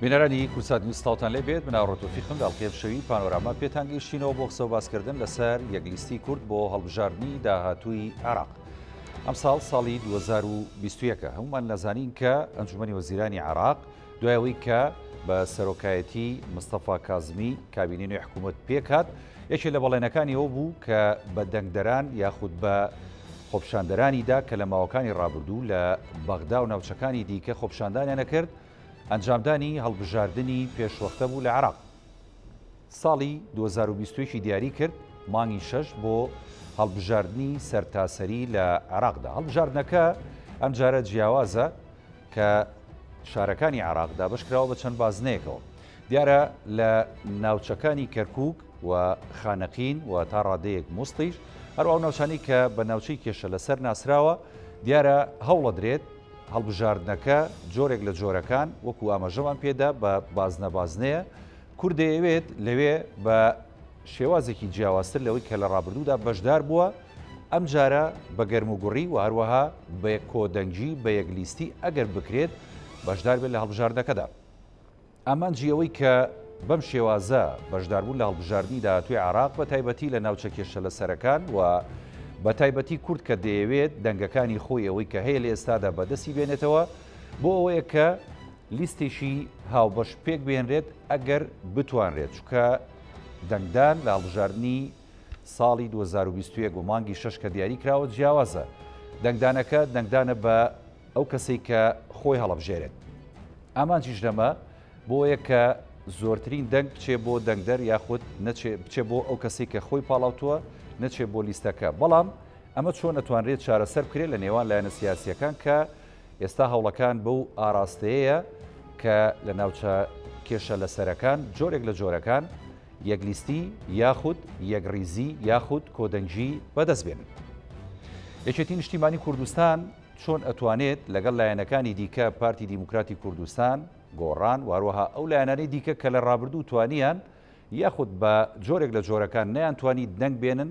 بینەرانی کورسات نیوستاڵتان لێ بێت بناڕۆتۆفیقم داڵقێب شەوی پانۆراما پێتان گەیشتینەوە بۆ قسە و باسکردن لەسەر یەکلیستی کورد بۆ هەڵبژاردننی داهاتووی عێراق. ئەم ساڵی 2021 هەمومان نەزانین کە ئەنجومەنی وەزیرانی عێراق دوایەوەی کە بە سەرۆکایەتی مستەفا کازمی کابینەی حکوومەت پێکات یەکێک لە بەڵێنەکانی ئەوە بوو کە بە دەنگدەران یاخود بە خۆپشاندەرانیدا کە لە ماوەکانی ڕابردوو لە بەغدا و ناوچەکانی دیکە خۆپشاندانیان نەکرد ئەنجامدانی هەڵبژاردننی پێشوەختە بوو لە عێراق. ساڵی 2021 دیاری کرد مانگی 6 بۆ هەڵبژاردننی سەرتاسەری لە عێراقدا. هەڵبژاردنەکە ئەم جارە جیاوازە کە شارەکانی عێراقدا بەشکراوە بە چەند بازنەیەکەوە. دیارە لە ناوچەکانی کەرکووک و خانەقین و تا ڕادەیەک موستیش هەروە ناوچانی کە بە ناوچەی کێشە لەسەر ناسراوە دیارە هەوڵە درێت هەڵبژاردنەکە جۆرێک لە جۆرەکان وەکو ئاماژەمان پێدا بە بازنەیە کوردەیەوێت لەوێ بە شێوازێکی جیاوازتر لەوەی کە لە ڕابردوودا بەشدار بووە ئەم جارە بە گەرموگوڕی و هەروەها بە کۆدەنگی بە یەکلیستی ئەگەر بکرێت بەشدار بێت لە هەڵبژاردنەکەدا. ئامانجیەوەی کە بەم شێوازە بەشداربوون لە هەڵبژاردننی داهاتووی عێراق بە تایبەتی لە ناوچە کێشە لەسەرەکان و بە تایبەتی کورد کە دەیەوێت دەنگەکانی خۆی ئەوەی کە هەیە لە ئێستادا بەدەستی بێنێتەوە بۆ ئەوەیە کە لیستێکی هاوبەش پێک بێنرێت ئەگەر بتوانرێت چکە دەنگدان لە هەڵبژاردننی ساڵی 2021 و مانگی 6 کە دیاری کراوە جیاوازە. دەنگدانەکە دەنگدانە بە ئەو کەسەی کە خۆی هەڵەبژێرێت. ئامانجیش لەمە بۆیە کە زۆرترین دەنگ بچێ بۆ دەنگدەر یاخود بچێ بۆ ئەو کەسێک کە خۆی پاڵاوتووە نەچێ بۆ لیستەکە. بەڵام ئەمە چۆن نەتوانرێت چارەسەر بکرێت لە نێوان لایەنە سیاسیەکان کە ئێستا هەوڵەکان بەو ئاراستەیەیە کە لە ناوچە کێشە لەسەرەکان جۆرێک لە جۆرەکان یەکلیستی یاخود یەکریزی یاخود کۆدەنگی بەدەست بێنن. یەکێتی نیشتیمانی کوردستان چۆن ئەتوانێت لەگەڵ لایەنەکانی دیکە پارتی دیموکراتی کوردستان گۆڕان واروەها ئەو لایەنانەی دیکە کە لە ڕابردوو توانیان یاخود بە جۆرێک لە جۆرەکان نەیانتوانی دەنگ بێنن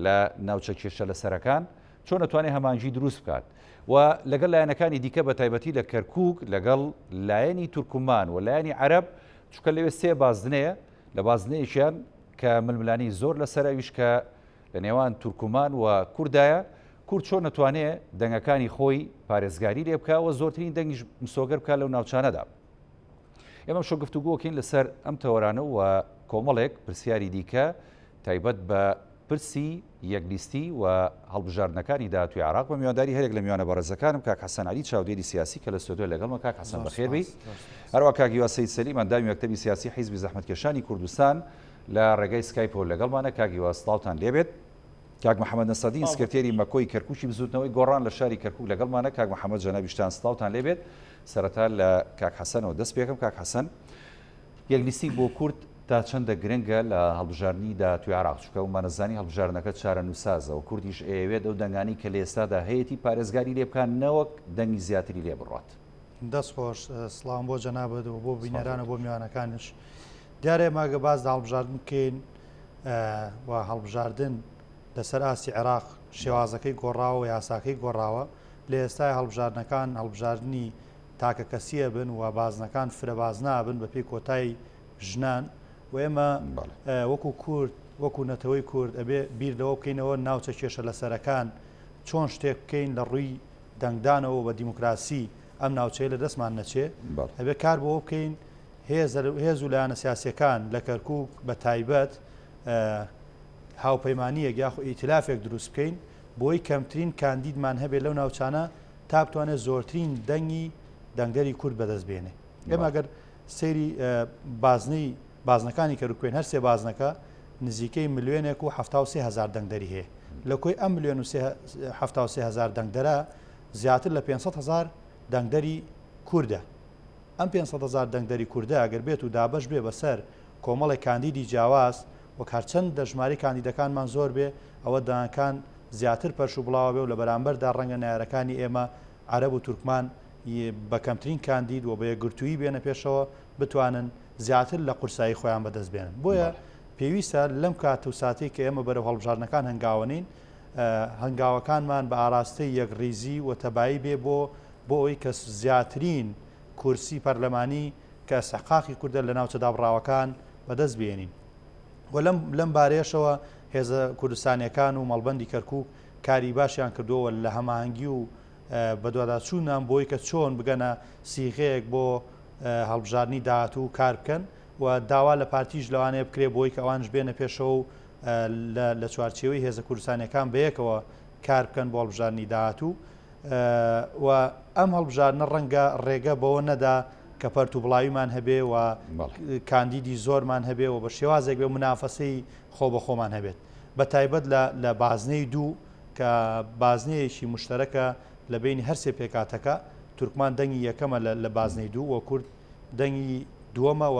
لە ناوچە کێشە لەسەرەکان چۆن ئەتوانێت هەمانجی دروست بکات و لەگەڵ لایەنەکانی دیکە بە تایبەتی لە کەرکووک لەگەڵ لایەنی تورکمان و لایەنی عەرەب چونکە لەوێ سێ بازنەیە لە بازنەیەکیان کە ململانی زۆر لەسەرەویش کە لە نێوان تورکمان و کوردایە کورد چۆن نەتوانێت دەنگەکانی خۆی پارێزگاری لێ بکە و زۆرترین دەنگیش مسۆگەر بکات لەو ناوچانەدا. ئێمە شۆ گفتوگۆکەین لەسەر ئەم تەوەرانە و کۆمەڵێک پرسیاری دیکە تایبەت بە پرسی یەکلیستی و هەڵبژاردنەکانی داهاتووی عێراق بە میوانداری هەرێک لە میوانە بەڕێزەکانم کاک حەسەن عەلی چاودێری سیاسی کە لە ستۆدیۆ لەگەڵمە. کاک حەسەن بەخێر بی. هەروە کاک هیوا سەید سەلیم ئەندامی مەکتەبی سیاسی حیزبی زەحمەتکێشانی کوردستان لە ڕێگەی سکایپەوە لەگەڵمانە. کاک هیوا سڵاوتان لێبێت. کاک محەممەد نەسەدین سکرتێری مەکۆی کەرکووکی بزوتنەوەی گۆڕان لە شاری کەرکووک لەگەڵمانە. کاک محەممەد جەنابیشتان سڵاوتان لێبێت. سەرەتا لە کاک حەسەنەوە دەست پێکەم. کاک حەسەن یەکلیستی بۆ کورد تا چەندە گرنگە لە هەڵبژاردننی داهاتووی عێراق چونکە ومانەزانی هەڵبژاردنەکە چارە نووسازە و کوردیش ئەوێت ئەو دەنگانی کە لە ئێستادا هەیەی پارێزگاری لێ بکات نەوەک دەنگی زیاتری لێ بڕات. دەست خۆش سڵام بۆ جەنابەت و بۆ بینەرانە بۆ میوانەکانش. دیارێ ماگە باز لە هەڵبژاردن بکەین و هەڵبژاردن لەسەر ئاسی عێراق شێوازەکەی گۆڕاوە و یاساکەی گۆڕاوە. لە ئێستای هەڵبژاردنەکان هەڵبژاردننی تاکە کەسیە بن و بازنەکان فرەبازنا بن بە پێی کۆتایی ژنان و ئێمە وەکو کورد وەکو نەتەوەی کورد ئەبێ بیر لەوە بکەینەوە ناوچە کێشە لەسەرەکان چۆن شتێک بکەین لە ڕووی دەنگدانەوە بە دیموکراسی ئەم ناوچەیە لە دەستمان نەچێ ئەبێ کار بۆەوە بکەین هێز و لایەنە سیاسیەکان لە کەرکووک بە تایبەت هاوپەیمانیەک یاخو ئیتلافێک دروست بکەین بۆی کەمترین کاندیدمان هەبێت لەو ناوچانە تا بتوانێت زۆرترین دەنگی دەنگدەری کورد بەدەست بێنێ. ئێمە ئەگەر سەیری بازنەکانی کەرکووکەین هەر سێ بازنەکە نزیکەی ملیۆنێک و 73,000 دەنگدەری هەیە. لە کۆی ئەم ملیۆن و 73,000 دەنگدەرە زیاتر لە 500,000 دەنگدەری کووردە. ئەم 500,000 دەنگدەری کووردە ئەگەر بێت و دابەش بێ بەسەر کۆمەڵی کاندیدی جیاواز وەک هەرچەند دەژماری کاندیدەکانمان زۆر بێ ئەوە دانەکان زیاتر پەرش و بڵاوە بێ و لە بەرامبەردا ڕەنگە نایارەکانی ئێمە عەرەب و تورکمان بە کەمترین کاندید و بە یەکگرتووی بێنە پێشەوە بتوانن زیاتر لە قورسایی خۆیان بەدەست بێنن. بۆیە پێویستە لەم کات و ساتێک کە ئێمە بەرەو هەڵبژاردنەکان هەنگاوەنین هەنگاوەکانمان بە ئاراستەی یەکریزی و تەبایی بێ بۆ ئەوەی کە زیاترین کورسی پەرلەمانی کە سەحقاقی کوردە لە ناوچە دابڕاوەکان بەدەست بێنین و لەم بارێشەوە هێزە کوردستانیەکان و مەڵبەندی کەرکووک کاری باشیان کردووە لە هەماهەنگی و بەدواداچوونان بۆی کە چۆن بگەنە سیغەیەک بۆ هەڵبژارنی داهاتوو کار بکەن و داوا لە پارتیش لەوانەیە بکرێ بۆی کە ئەوانش بێنە پێشەوە و لە چوارچێوەی هێزە کوردستانیەکان بەیەکەوە کار بکەن بۆ هەڵبژارنی داهاتوو و ئەم هەڵبژارنە ڕەنگە ڕێگە بەوە نەدا کە پەرت و بڵاویمان هەبێ و کاندیدی زۆرمان هەبێ و بە شێوازێک بێ منافەسەی خۆ بە خۆمان هەبێت بە تایبەت لە بازنەی دوو کە بازنەیەکی مشتەرەکە لە بینی هەرسێ پێکاتەکە تورکمان دەنگی یەکەمە لە بازنەی دوو و کورد دەنگی دووەمە و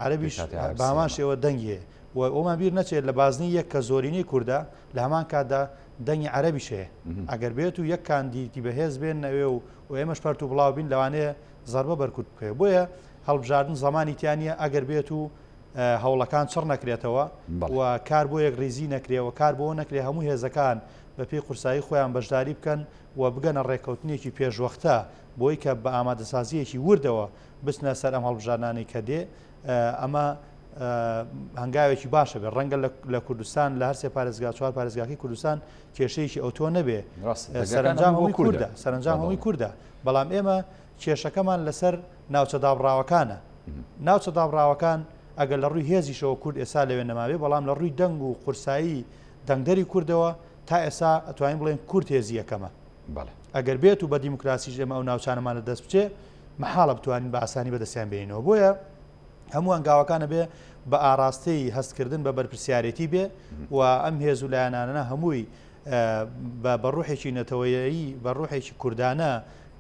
عەرەبیش بە هەمان شێوە دەنگی هەیە و ئەومان بیر نەچێت لە بازنی یەک کە زۆرینەی کووردە لە هەمان کاتدا دەنگی عەرەبیش هەیە ئەگەر بێت و یەک کاندیدی بەهێز بێن نەوێ و ئێمەش پەرت و بڵاو بین لەوانەیە زەربە بەرکوت بکەوێت بۆیە هەڵبژاردن زمانی تیانە ئەگەر بێت و هەوڵەکان چڕ نەکرێتەوە و کار بۆ یەک ڕێزی نەکرێەوە کار بۆ نەکرێ هەموو هێزەکان بە پێی قورسایی خۆیان بەشداری بکەن و بگەنە ڕێکەوتنیەکی پێشوەختە بۆی کە بە ئامادەسازیەکی وردەوە بچنە سەر ئەم هەڵبژارنانەی کە دێ ئەمە هەنگاوێکی باشە بێت ڕەنگە لە کوردستان لە هەرسێ پارێزگا چوار پارێزگاکەی کوردستان کێشەیەکی ئەوتۆ نەبێ سەرنجام هەمووی کووردە سەرنجام هەمووی کووردە بەڵام ئێمە کێشەکەمان لەسەر ناوچە دابڕاوەکانە ناوچە دابڕاوەکان ئەگەر لە ڕووی هێزیشەوە کورد ئێستا لەوێ نەماوێ بەڵام لە ڕووی دەنگ و قورسایی دەنگدەری کوردەوە تا ئێستا ئەتوانین بڵێن کورد هێزی یەکەمە ئەگەر بێت و بە دیموکراسی ژێمە ئەو ناوچانەمان لە دەست بچێ محاڵە بتوانین بە ئاسانی بەدەستیان بێنەوە بۆیە هەموو هەنگاوەکانە بێ بە ئاراستەی هەستکردن بە بەرپرسیارەتی بێ و ئەم هێز و لایەنانە هەمووی بە ڕوحێکی نەتەوەیایی بە ڕوحێکی کوردانە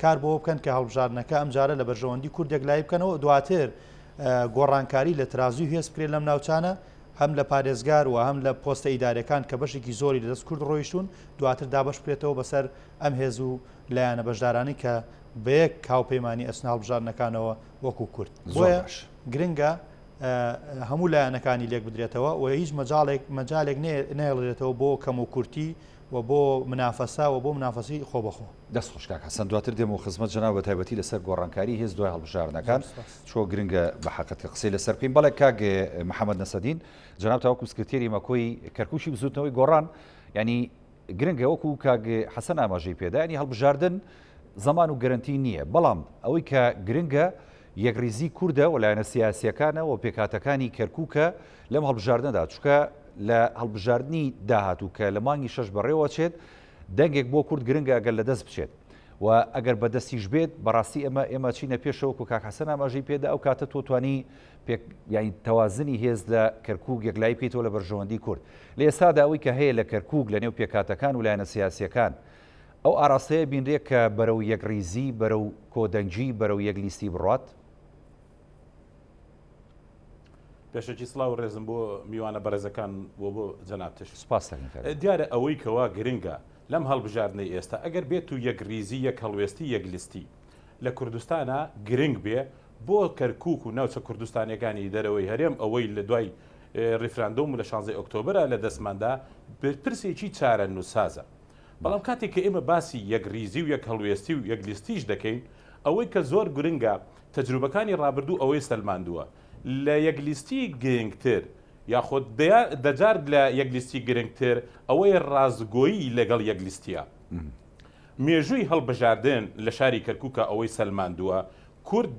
کار بۆ بکەن کە هەڵبژارنەکە ئەم جارە لە بەرژەوەندی کوردێک لای بکەنەوە دواتر گۆڕانکاری لە ترازوی هێز بکرێت لەم ناوچانە هەم لە پارێزگار و هەم لە پۆستە ئیدارەکان کە بەشێکی زۆری لەدەست کورد ڕۆیشتون دواتر دابش بکرێتەوە بەسەر ئەم هێز و لایەنە بەشدارانی کە بەیەک کاوپەیمانی ئەسنە هەڵبژارنەکانەوە وەکو کورد بۆیە گرنگە هەموو لایەنەکانی لێک بدرێتەوە و هیچ مەجالێک نێڵێتەوە بۆ کەم و کورتی و بۆ منافەسا و بۆ منافەسی خۆ بەخۆ دەست خۆشکاک حەسەن دواتر دێمە و خزمەت جەناب بە تایبەتی لەسەر گۆڕانکاری هێز دوای هەڵبژاردنەکان چۆ گرنگە بە حەقەتی قسەی لەسەر بکەین بەڵێ کاک محەممەد نەسەدین جەناب تاوەکو سکرتێری مەکۆی کەرکووشی بزوتنەوەی گۆڕان ینی گرنگە وەکو کاک حەسەن ئاماژەی پێدا ینی هەڵبژاردن زەمان و گەرنتی نییە بەڵام ئەوەی کە گرنگە یەکریزی کووردە و لایەنە سیاسیەکانە و پێکاتەکانی کەرکووکە لەم هەڵبژاردنەدا چکە لە هەڵبژاردننی داهاتوو کە لە مانگی شەش بەڕێوە چێت دەنگێک بۆ کورد گرنگە ئەگەر لە دەست بچێت و ئەگەر بەدەستیش بێت بەڕاستی ئێمە چینە پێشەوە و کاک حەسەن ئاماژەی پێدا ئەو کاتە تۆتوانی یانی تەوازنی هێز لە کەرکووک یەکلای پێیتەوە لە بەرژەوەندی کورد لە ئێستادا ئەوەی کە هەیە لە کەرکووک لە نێو پێکاتەکان و لایەنە سیاسیەکان ئەو ئاراستەیە بینرێت کە بەرەو یەکریزی بەرەو کۆدەنگی بەرەو یەکلیستی بڕات پێشەکی سڵاو ڕێزم بۆ میوانە بەرەزەکان بۆ جەنابتش سپاس دیارە ئەوەی کەوا گرنگە لەم هەڵبژاردنەی ئێستا ئەگەر بێت و یەک ریزی یەک هەڵوێستی یەکلیستی لە کوردستانە گرنگ بێ بۆ کەرکووک و ناوچە کوردستانیەکانی دەرەوەی هەرێم ئەوەی لە دوای ریفراندۆم و لە 16 ئۆکتۆبرە لە دەستماندا پرسێکی چارە نووسازە بەڵام کاتێک کە ئێمە باسی یەک ریزی و یەک هەڵوێستی و یەکلیستیش دەکەین ئەوەی کە زۆر گرنگە تەجروبەکانی ڕابردوو ئەوەی سەلماندووە لە یەکلیستی گرنگتر یاخۆ دەجار لە یەکلیستی گرنگتر ئەوەی ڕازگۆیی لەگەڵ یەکلیستیە مێژووی هەڵبژاردن لە شاری کەرکووکە ئەوەی سەلماندووە کورد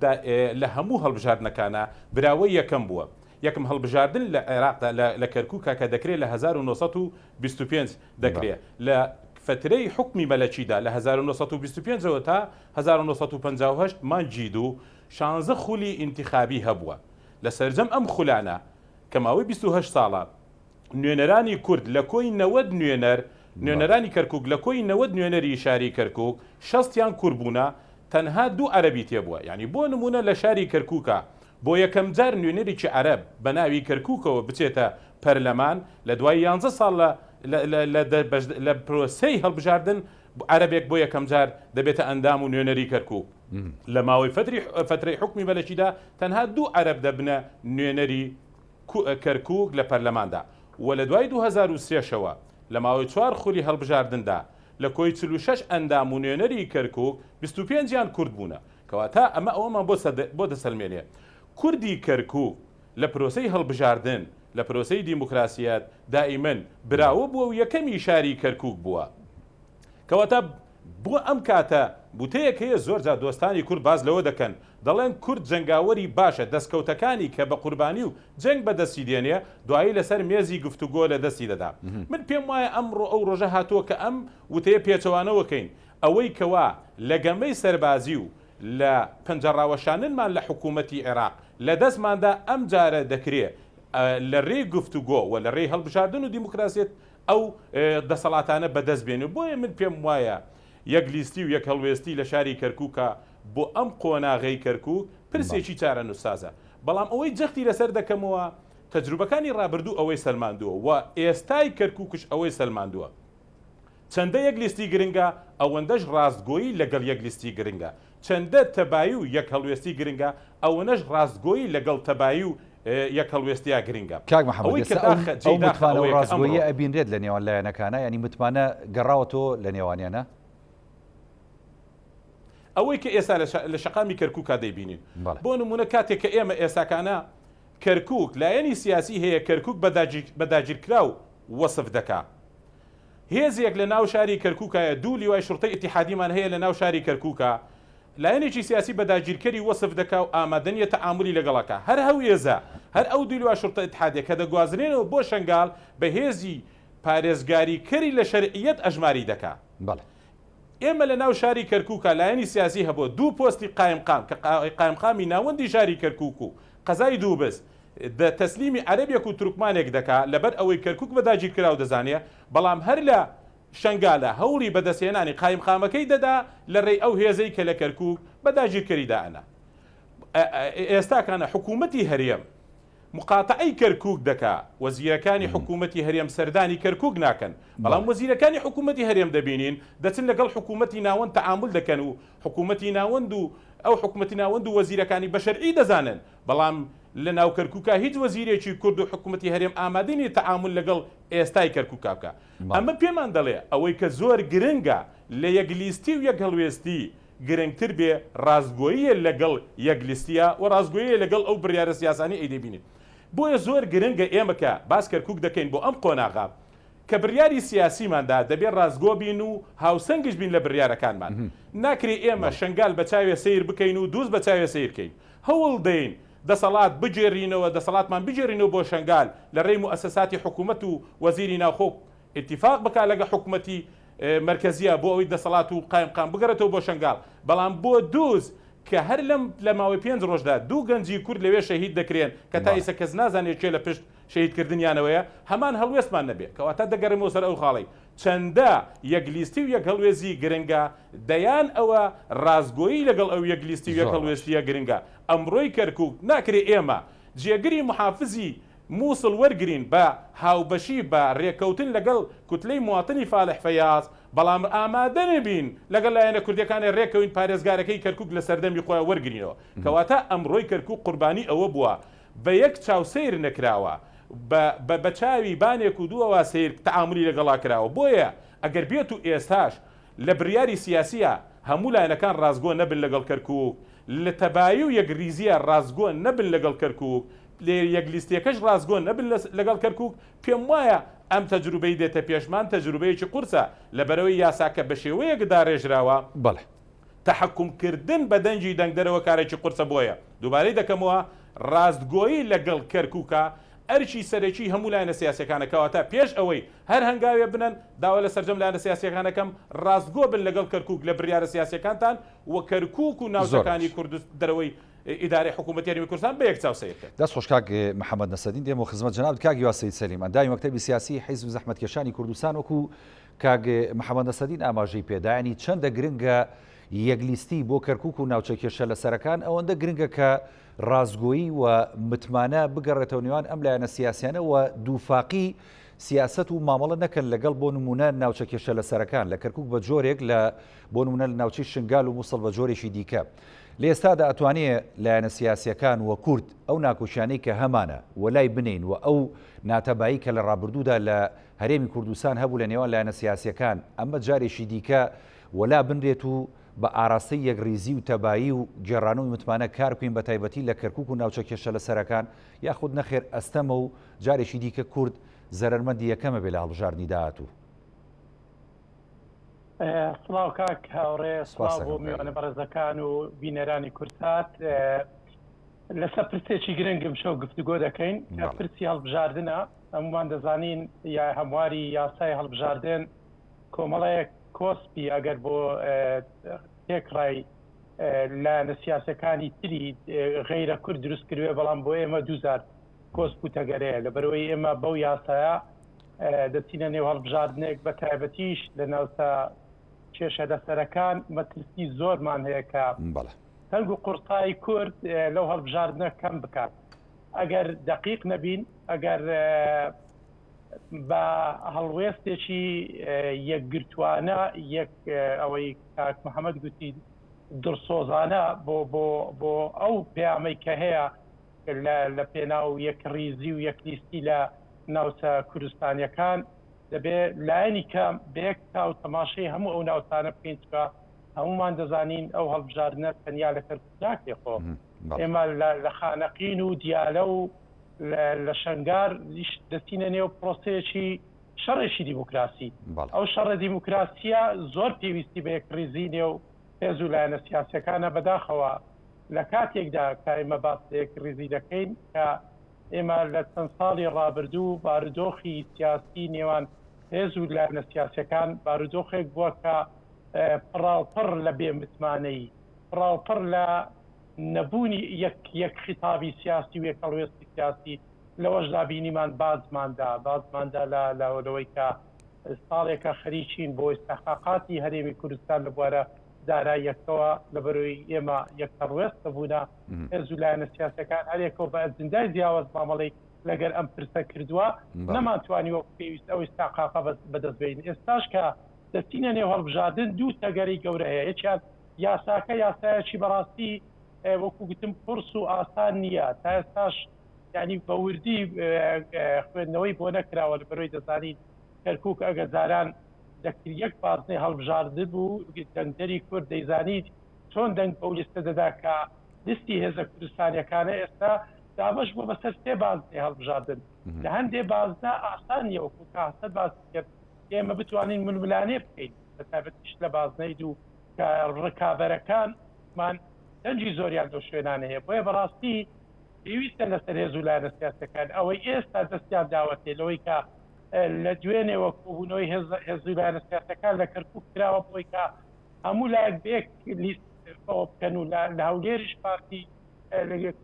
لە هەموو هەڵبژاردنەکانە براوەی یەکەم بووە یەکەم هەڵبژاردن لە عێراقدا لە کەرکووکە کە دەکرێت لە 1925 دەکرێت لە فترەی حکمی مەلەکیدا لە 1925ەوە تا 1958 مانگی دوو 16 خولی ئینتیخابی هەبووە لە سەرجەم ئەم خولانە کە ماوەی 28 ساڵە نوێنەرانی کورد لە کۆی 90 نوێنەرانی کەرکووک لە کۆی 90 نوێنەری شاری کەرکووک 60یان کوردبوونا تەنها دوو عەرەبی تێبووە یعنی بۆ نمونە لە شاری کەرکووکە بۆ یەکەم جار نوێنەرێکی عەرەب بە ناوی کەرکووکەوە بچێتە پەرلەمان لە دوای 11 ساڵ لە پرۆسەی هەڵبژاردن عەرەبێک بۆ یەکەم جار دەبێتە ئەندام و نوێنەری کەرکووک لە ماوەی فترەی حکمی مەلەکیدا تەنها دوو عەرەب دەبنە نوێنەری کەرکووک لە پەرلەماندا و لە دوای 2003شەوە لە ماوەی 4 خولی هەڵبژاردندا لە کۆی 46 ئەندام و نوێنەری کەرکووک 25یان کورد بوونە کەواتە ئەمە ئەومان بۆ دەسەلمێنێ کوردی کەرکووک لە پرۆسەی هەڵبژاردن لە پرۆسەی دیموکراسیات دائیمەن براوە بووە و یەکەمی شاری کەرکووک بووە کەواتە بۆ ئەم کاتە بوتەیەک هەیە زۆر جا دۆستانی کورد باز لەوە دەکەن دەڵێن کورد جەنگاوەری باشە دەستکەوتەکانی کە بە قوربانی و جەنگ بەدەستی دێنێ دوایی لەسەر مێزی گفتوگۆ لە دەستی دەدا من پێم وایە ئەمڕۆ ئەو ڕۆژە هاتووە کە ئەم وتەیە پێچەوانەوەکەین ئەوەی کەوا لە گەمەی سەربازی و لە پەنجەڕاوەشاننمان لە حکوومەتی عێراق لە دەستماندا ئەم جارە دەکرێت لە ڕێی گفتوگۆ و لە ڕێی هەڵبژاردن و دیموکراسیت ئەو دەسەڵاتانە بەدەست بێنێ بۆیە من پێم وایە یەک لیستی و یەک هەڵوێستی لە شاری کەرکووکە بۆ ئەم قۆناغەی کەرکووک پرسێکی چارە نووسازە بەڵام ئەوەی جەختی لەسەر دەکەمەوە تەجروبەکانی ڕابردوو ئەوەی سەلماندووە و ئێستای کەرکووکش ئەوەی سەلماندووە چەندە یەک لیستی گرنگە ئەوەندەش ڕاستگۆیی لەگەڵ یەک لیستی گرنگە چەندە تەبایی و یەک هەڵوێستی گرنگە ئەوەنەش ڕاستگۆیی لەگەڵ تەبایی و یەک هەڵوێستیا گرنگە کاک محەممەد ڕاستگۆیە ئەبینرێت لە نێوان لایەنەکانە ینی متمانە گەڕاوەتەوە لە نێوانیانە ئەوەی کە ئێستا لە شەقامی کەرکووکا دەیبینین بۆ نمونە کاتێک کە ئێمە ئێستاکانە کەرکووک لایەنی سیاسی هەیە کەرکووک بەداگیرکرا و وەسف دەکا هێزێک لە ناو شاری کەرکووکایە دوو لیوای شورتەی ئیتیحادیمان هەیە لە ناو شاری کەرکووکە لایەنێکی سیاسی بەداگیرکەری وەسف دەکا و ئامادەنیە تەعاملی لەگەڵەکە هەر هەوێزە هەر ئەو دوو لیوای شورتە ئیتیحادیە کە دەگوازرێنەوە بۆ شنگال بە هێزی پارێزگاریکەری لە شەرعیەت ئەژماری دەکا ئێمە لە ناو شاری کەرکووکە لایەنی سیاسی هەبوو دوو پۆستی قایمقام کە قایمقامی ناوەندی شاری کەرکووک و قەزای دوو بەس تەسلیمی عەرەبێک و تورکمانێک دەکا لەبەر ئەوەی کەرکووک بەداگیرکرا و دەزانێ بەڵام هەر لە شنگالە هەوری بەدەستێنانی قایمقامەکەی دەدا لە ڕێی ئەو هێزەی کە لە کەرکووک بەداگیرکەریدا ئەنا ئێستاکانە حکوومەتی هەرێم مقاتعی کەرکووک دەکا وەزیرەکانی حکوومەتی هەرێم سەردانی کەرکووک ناکەن بەڵام وەزیرەکانی حکوومەتی هەرێم دەبینین دەچن لەگەڵ حکوومەتی ناوەند تەعامل دەکەن و حکوومەتی ناوەند و ئەو حکوومەتی ناوەند و وەزیرەکانی بە شەرعی دەزانن بەڵام لە ناو کەرکووکە هیچ وەزیرێکی کورد و حکوومەتی هەرێم ئامادەنی تەعامل لەگەڵ ئێستای کەرکووکا بکە ئەمە پێمان دەڵێ ئەوەی کە زۆر گرنگە لە یەکلیستی و یەک هەڵوێستی گرنگتر بێ ڕاستگۆییە لەگەڵ یەکلیستیە و ڕاستگۆییە لەگەڵ ئەو بڕیارە سیاسانی ئەیدەبینین بۆیە زۆر گرنگە ئێمە کە باس کەرکووک دەکەین بۆ ئەم قۆناغا کە بڕیاری سیاسیماندا دەبێت ڕاستگۆ بین و هاوسەنگش بین لە بڕیارەکانمان ناکرێ ئێمە شنگال بە چاوێ سیر بکەین و دووس بە چاوێ سیرکەین هەوڵ دەین دەسەڵات بجێڕینەوە دەسەڵاتمان بجێڕینەوە بۆ شنگال لە ڕێی موسەساتی حکوومەت و وەزیری ناوخۆ اتفاق بکات لەگە حکوومەتی مرکزیە بۆ ئەوەی دەسەڵات و قایمقام بگەڕێتەوە بۆ شنگال بەڵام بۆ دووس کە هەر لە ماوەی 5 ڕۆژدا دوو گەنجی کورد لەوێ شەهید دەکرێن کە تا ئێستا کەس نازانێت چێ لە پشت شەهیدکردنیانەوەیە هەمان هەڵوێستمان نەبێت کەواتە دەگەڕێمەوە سەر ئەو خاڵی چەندە یەکلیستی و یەک هەڵوێزی گرنگە دەیان ئەوە ڕاستگۆیی لەگەڵ ئەو یەکلیستی و یەک هەڵوێستیە گرنگە ئەمڕۆی کەرکووک ناکرێ ئێمە جێگری محافزی مووسڵ وەرگرین بە هاوبەشی بە ڕێکەوتن لەگەڵ کوتلەی مواتنی فالح فەیاز بەڵام ئامادە نەبین لەگەڵ لایەنە کوردەکانی ڕێکەوین پارێزگارەکەی کەرکووک لە سەردەمی خۆیان وەرگرینەوە کەواتە ئەمڕۆی کەرکووک قوربانی ئەوە بووە بە یەک چاوسەیر نەکراوە بە چاوی بانێک و دووەوە سیر تەعاملی لەگەڵا کراوە بۆیە ئەگەر بێت و ئێستاش لە بڕیاری سیاسیە هەموو لایەنەکان ڕاستگۆ نەبن لەگەڵ کەرکووک لە تەبایی و یەکریزیە ڕاستگۆ نەبن لەگەڵ کەرکووک لێ یەکلیستیەکەش ڕاستگۆ نەبن لەگەڵ کەرکووک پێم وایە ئەم تەجروبەی دێتە پێشمان تەجروبەیەکی قورسە لەبەرەوەی یاساکە بە شێوەیەکدا ڕێژراوە بەڵێ تەحەکومکردن بە دەنجی دەنگدەرەوە کارێکی قورسە بۆیە دووبارەی دەکەمەوە ڕاستگۆیی لەگەڵ کەرکووکە ئەرچی سەرەکی هەموو لایەنە سیاسیەکانەکەواتە پێش ئەوەی هەر هەنگاوێ بنن داوا لە سەرجەم لایەنە سیاسیەکانەکەم ڕاستگۆ بن لەگەڵ کەرکووک لە بڕیارە سیاسیەکانتان و کەرکووک و ناوچەکانی کوردستان دەرەوەی ئیدارەی حکوومەتی هەرێمی کوردستان بە یەک چاوسەیرکە دەست خۆش کاک محەممەد نەسەدین دێمە خزمەت جەناب کاک یاسەید سەلیم ئەندامی مەکتەبی سیاسی حیزب زەحمەتکێشانی کوردستان وەکو کاک محەممەد نەسەدین ئاماژەی پێدایانی چەندە گرنگە یەکلیستی بۆ کەرکووک و ناوچە کێشە لە سەرەکان ئەوەندە گرنگە کە ڕاستگۆیی و متمانە بگەڕێتەوە نێوان ئەم لایەنە سیاسیانە و دووفاقی سیاست و مامەڵە نەکەن لەگەڵ بۆ نمونە ناوچە کێشە لە سەرەکان لە کەرکووک بە جۆرێک لە بۆ نمونە لە ناوچەی شنگال و مووسڵ بە جۆرێکی دیکە لە ئێستادا ئەتوانێت لایەنە سیاسیەکان وە کورد ئەو ناکۆشیانەی کە هەمانە وەلای بنین و ئەو ناتەبایی کە لە ڕابردوودا لە هەرێمی کوردستان هەبوو لە نێوان لایەنە سیاسیەکان ئەمە جارێکی دیکە وەلا بنرێت و بە ئاراستەی یەکریزی و تەبایی و گێڕانەوەی متمانە کارکوین بە تایبەتی لە کەرکووک و ناوچە کێشە لە سەرەکان یاخود نەخێر ئەستەمە و جارێکی دیکە کورد زەرمەندی یەکەمە بێ لە هەڵبژاردننی داهاتوو. سڵاو کاک هاوڕێ سڵاو بۆ میوانە بەڕێزەکان و بینەرانی کورسات. لەسەر پرسێکی گرنگم شەو گفتوگۆ دەکەین کە پرسی هەڵبژاردنە هەمومان دەزانین یا هەمواری یاسای هەڵبژاردن کۆمەڵەیەک کۆسپی ئەگەر بۆ تێکڕای لە سیاسەکانی تری غەیرە کورد دروست کردوێ بەڵام بۆ ئێمە 2000 کۆسپ و تەگەرەیە لەبەرەوەی ئێمە بەو یاسایە دەچینە نێو هەڵبژاردنێک بە تایبەتیش لە ناوچە کێشە لەسەرەکان مەترسی زۆرمان هەیە کە تەنگ و قورسایی کورد لەو هەڵبژاردنە کەم بکات. ئەگەر دقیق نەبین ئەگەر بە هەڵوێستێکی یەکگرتوانە ئەوەی کاک محەممەد گوتی دڵسۆزانە بۆ ئەو پەیامەی کە هەیە لە پێناو یەک ریزی و یەکلیستی لە ناوچە کوردستانیەکان دەبێت لایەنی کەم بەیەک تا و تەماشای هەموو ئەو ناوچانە بکەین چکە هەمومان دەزانین ئەو هەڵبژاردنە تەنیا لە کەرکووک خۆ ئێمە لە خانەقین و دیالە و لە شنگار دەستینە نێو پرۆسەیەکی شەڕێکی دیموکراسی. ئەو شەڕە دیموکراسیە زۆر پێویستی بە یەک ریزی نێو پێز و لایەنە سیاسەکانە بەداخەوە لە کاتێکدا کە ئێمە باس یەک ریزی دەکەین کە ئێمە لە چەند ساڵی ڕابردوو بارودۆخی سیاسی نێوان هێز و لایەنە سیاسەکان بارودۆخێک بووە کە پڕاوپڕ لە بێمتمانەی پڕاوپڕ لە نەبوونی یەک خیتابی سیاسی و یەکەڵوێستی سیاسی لەوەشدا بینیمان بازماندا لەوەی کە ساڵێکە خەریکین بۆ ئێستاحقاقاتی هەرێمی کوردستان لە بوارە داراییەکەوە لەبەرەوەی ئێمە یەکەڕوێستە بوونە هێز و لایەنە سیاسەکان هەرێکەوە بە ئەزیندای جیاواز مامەڵەی لەگەر ئەم پرسە کردووە نەمانتوانی وەک پێویست ئەو ئێستاحقاقا بەدەستبین. ئێستاش کە دەستینە نێو هەڵبژاردن دوو تەگەری گەورە هەیە. یەکیان یاساکە یاسایەکی بەڕاستی وەکو گوتم قورس و ئاسان نییە تا ئێستاش ینی بە وردی خوێندنەوەی بۆ نەکراوە لەبەرەوەی دەزانین کەرکووک ئەگەزاران دەکرد یەک بازنەی هەڵبژاردن بوو دەنگدەری کورد دەیزانیت چۆن دەنگ بەو لیستە دەدا کە لیستی هێزە کوردستانیەکانە ئێستا دابش بۆ بەسەر سێ بازنەی هەڵبژاردن لە هەندێ بازدا ئاسان نیە وەکو کاسە باس کرد ئێمە بتوانین ململانێ بکەین بە تایبەتیش لە بازنەی دوو کە ڕکابەرەکانمان دەنجی زۆریان دۆ شوێنانە هەیە بۆیە بەڕاستی پێویستە لەسەر هێز و لایەنە سیاسەکان ئەوەی ئێستا دەستیان داوەتێ لەوەی کە لە دوێنێوە کۆبوونەوەی هێز و لایەنە سیاسەکان لە کەرکووک کراوە بۆی کە هەموو لایەک بێک لیست بکەن و لە هەولێریش پارتی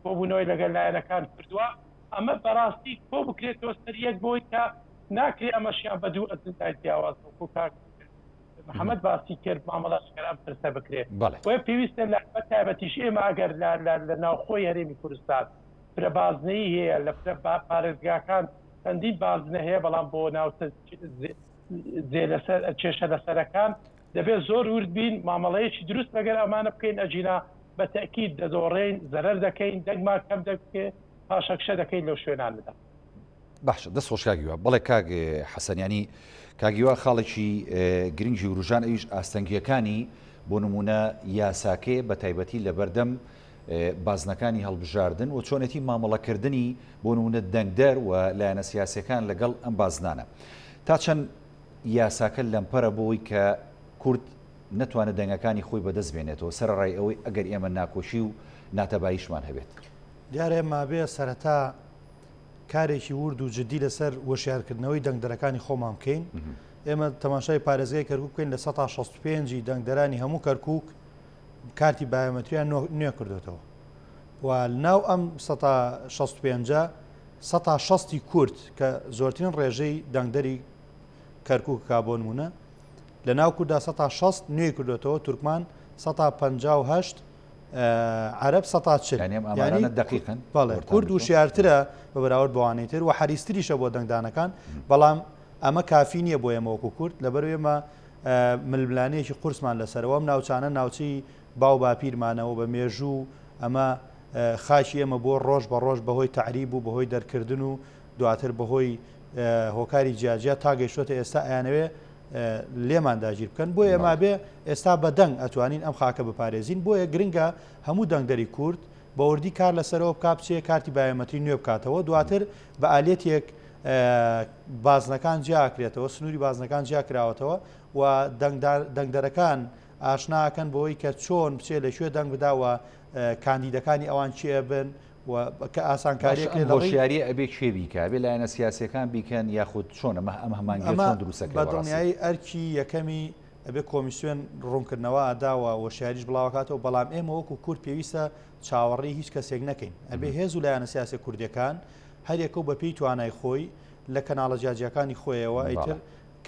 کۆبوونەوەی لەگەڵ لایەنەکان کردووە ئەمە بەڕاستی کۆ بکرێتەوە سەر یەک بۆی کە ناکرێ ئەمەشیان بە دوو ئەزیندای جیاواز وەکو کاک محەممەد باسی کرد مامەڵاشکەر ئەم پرسە بکرێت بۆیە پێویستە لە تایبەتیش ئێمە ئەگەر لە ناوخۆی هەرێمی کوردستان فرە بازنەی هەیە لە پارێزگاکان چەندین بازنە هەیە بەڵام بۆ ناو کێشە لەسەرەکان دەبێت زۆر ورد بین مامەڵەیەکی دروست لەگەر ئەمانە بکەین ئەجینا بە تەکید دەدۆڕێین زەرەر دەکەین دەنگمان کەم دەکێ پاشەکشە دەکەین لەو شوێنان بدا. باشە دەست خۆش کاگیوە بەڵێ کاگ حەسەنیانی کاگیوە خاڵێکی گرنگی و ڕژان ئەویش ئاستەنگیەکانی بۆ نمونە یاساکێ بە تایبەتی لە بەردەم بازنەکانی هەڵبژاردن و چۆنێتی مامەڵەکردنی بۆ نمونە دەنگدەر و لایەنە سیاسەکان لەگەڵ ئەم بازنانە تا چەند یاساکە لەمپەرە بۆی کە کورد نەتوانێت دەنگەکانی خۆی بەدەست بێنێتەوە سەرڕای ئەوەی ئەگەر ئێمە ناکۆشی و ناتەباییشمان هەبێت. دیارە مابێ سەرەتا کارێکی ورد و جدی لەسەر وەشیارکردنەوەی دەنگدەرەکانی خۆمان بکەین. ئێمە تەماشای پارێزگای کەرکووک بکەین لە 165 دەنگدەرانی هەموو کەرکووک کارتی بایۆمەتریان نوێ کردوێتەوە و ناو ئەم 165 160 کورد کە زۆرترین ڕێژەی دەنگدەری کەرکووک کا بۆ نمونە لە ناو کووردا 160 نوێی کردوێتەوە تورکمان 158 عرب 140 دقیقن بەڵێ کورد و شیارترە بە بەراورد بەوانەی تر و حریستریشە بۆ دەنگدانەکان بەڵام ئەمە کافی نییە بۆ ئێمەوەکو کورد لەبەر ئێمە ململانەیەکی قورسمان لەسەرەوەم ناوچانە ناوچی باو باپیرمانەوە بە مێژوو ئەمە خاچی ئێمە بۆ ڕۆژ بە ڕۆژ بەهۆی تعریب و بەهۆی دەرکردن و دواتر بەهۆی هۆکاری جیاجیا تا گەیشتوتە ئێستا ئەیانەوێ لێمان داگیر بکەن بۆ ئێمە بێ ئێستا بە دەنگ ئەتوانین ئەم خاکە بپارێزین بۆیە گرنگە هەموو دەنگدەری کورد بەوردی کار لەسەرەوە بکات بچێ کارتی بایۆمەتری نوێ بکاتەوە دواتر بە ئالێتێک بازنەکان جیاکرێتەوە سنووری بازنەکان جیاکراوەتەوە و دەنگدەرەکان ئاشناکەن بۆی کە چۆن بچێ لە شوێ دەنگ بداوە کاندیدەکانی ئەوان چێ بن کە ئاسانکاریەک هۆشیاری ئەبێ شوێ بیکە بێ لایەنە سیاسەکان بیکەن یاخود چۆنە ئەم هەمانگە چۆن دروستەکە بە دڵنیایی ئەرکی یەکەمی ئەبێ کۆمیسیۆن ڕوونکردنەوە ئەداوە وەشیاریش بڵاوکاتەوە بەڵام ئێمە وەکو کورد پێویستە چاوەڕێی هیچ کەسێک نەکەین ئەبێ هێز و لایەنە سیاسی کوردیەکان هەرێکە بە پێی توانای خۆی لە کەناڵە جیاجیەکانی خۆیەوە ئیتر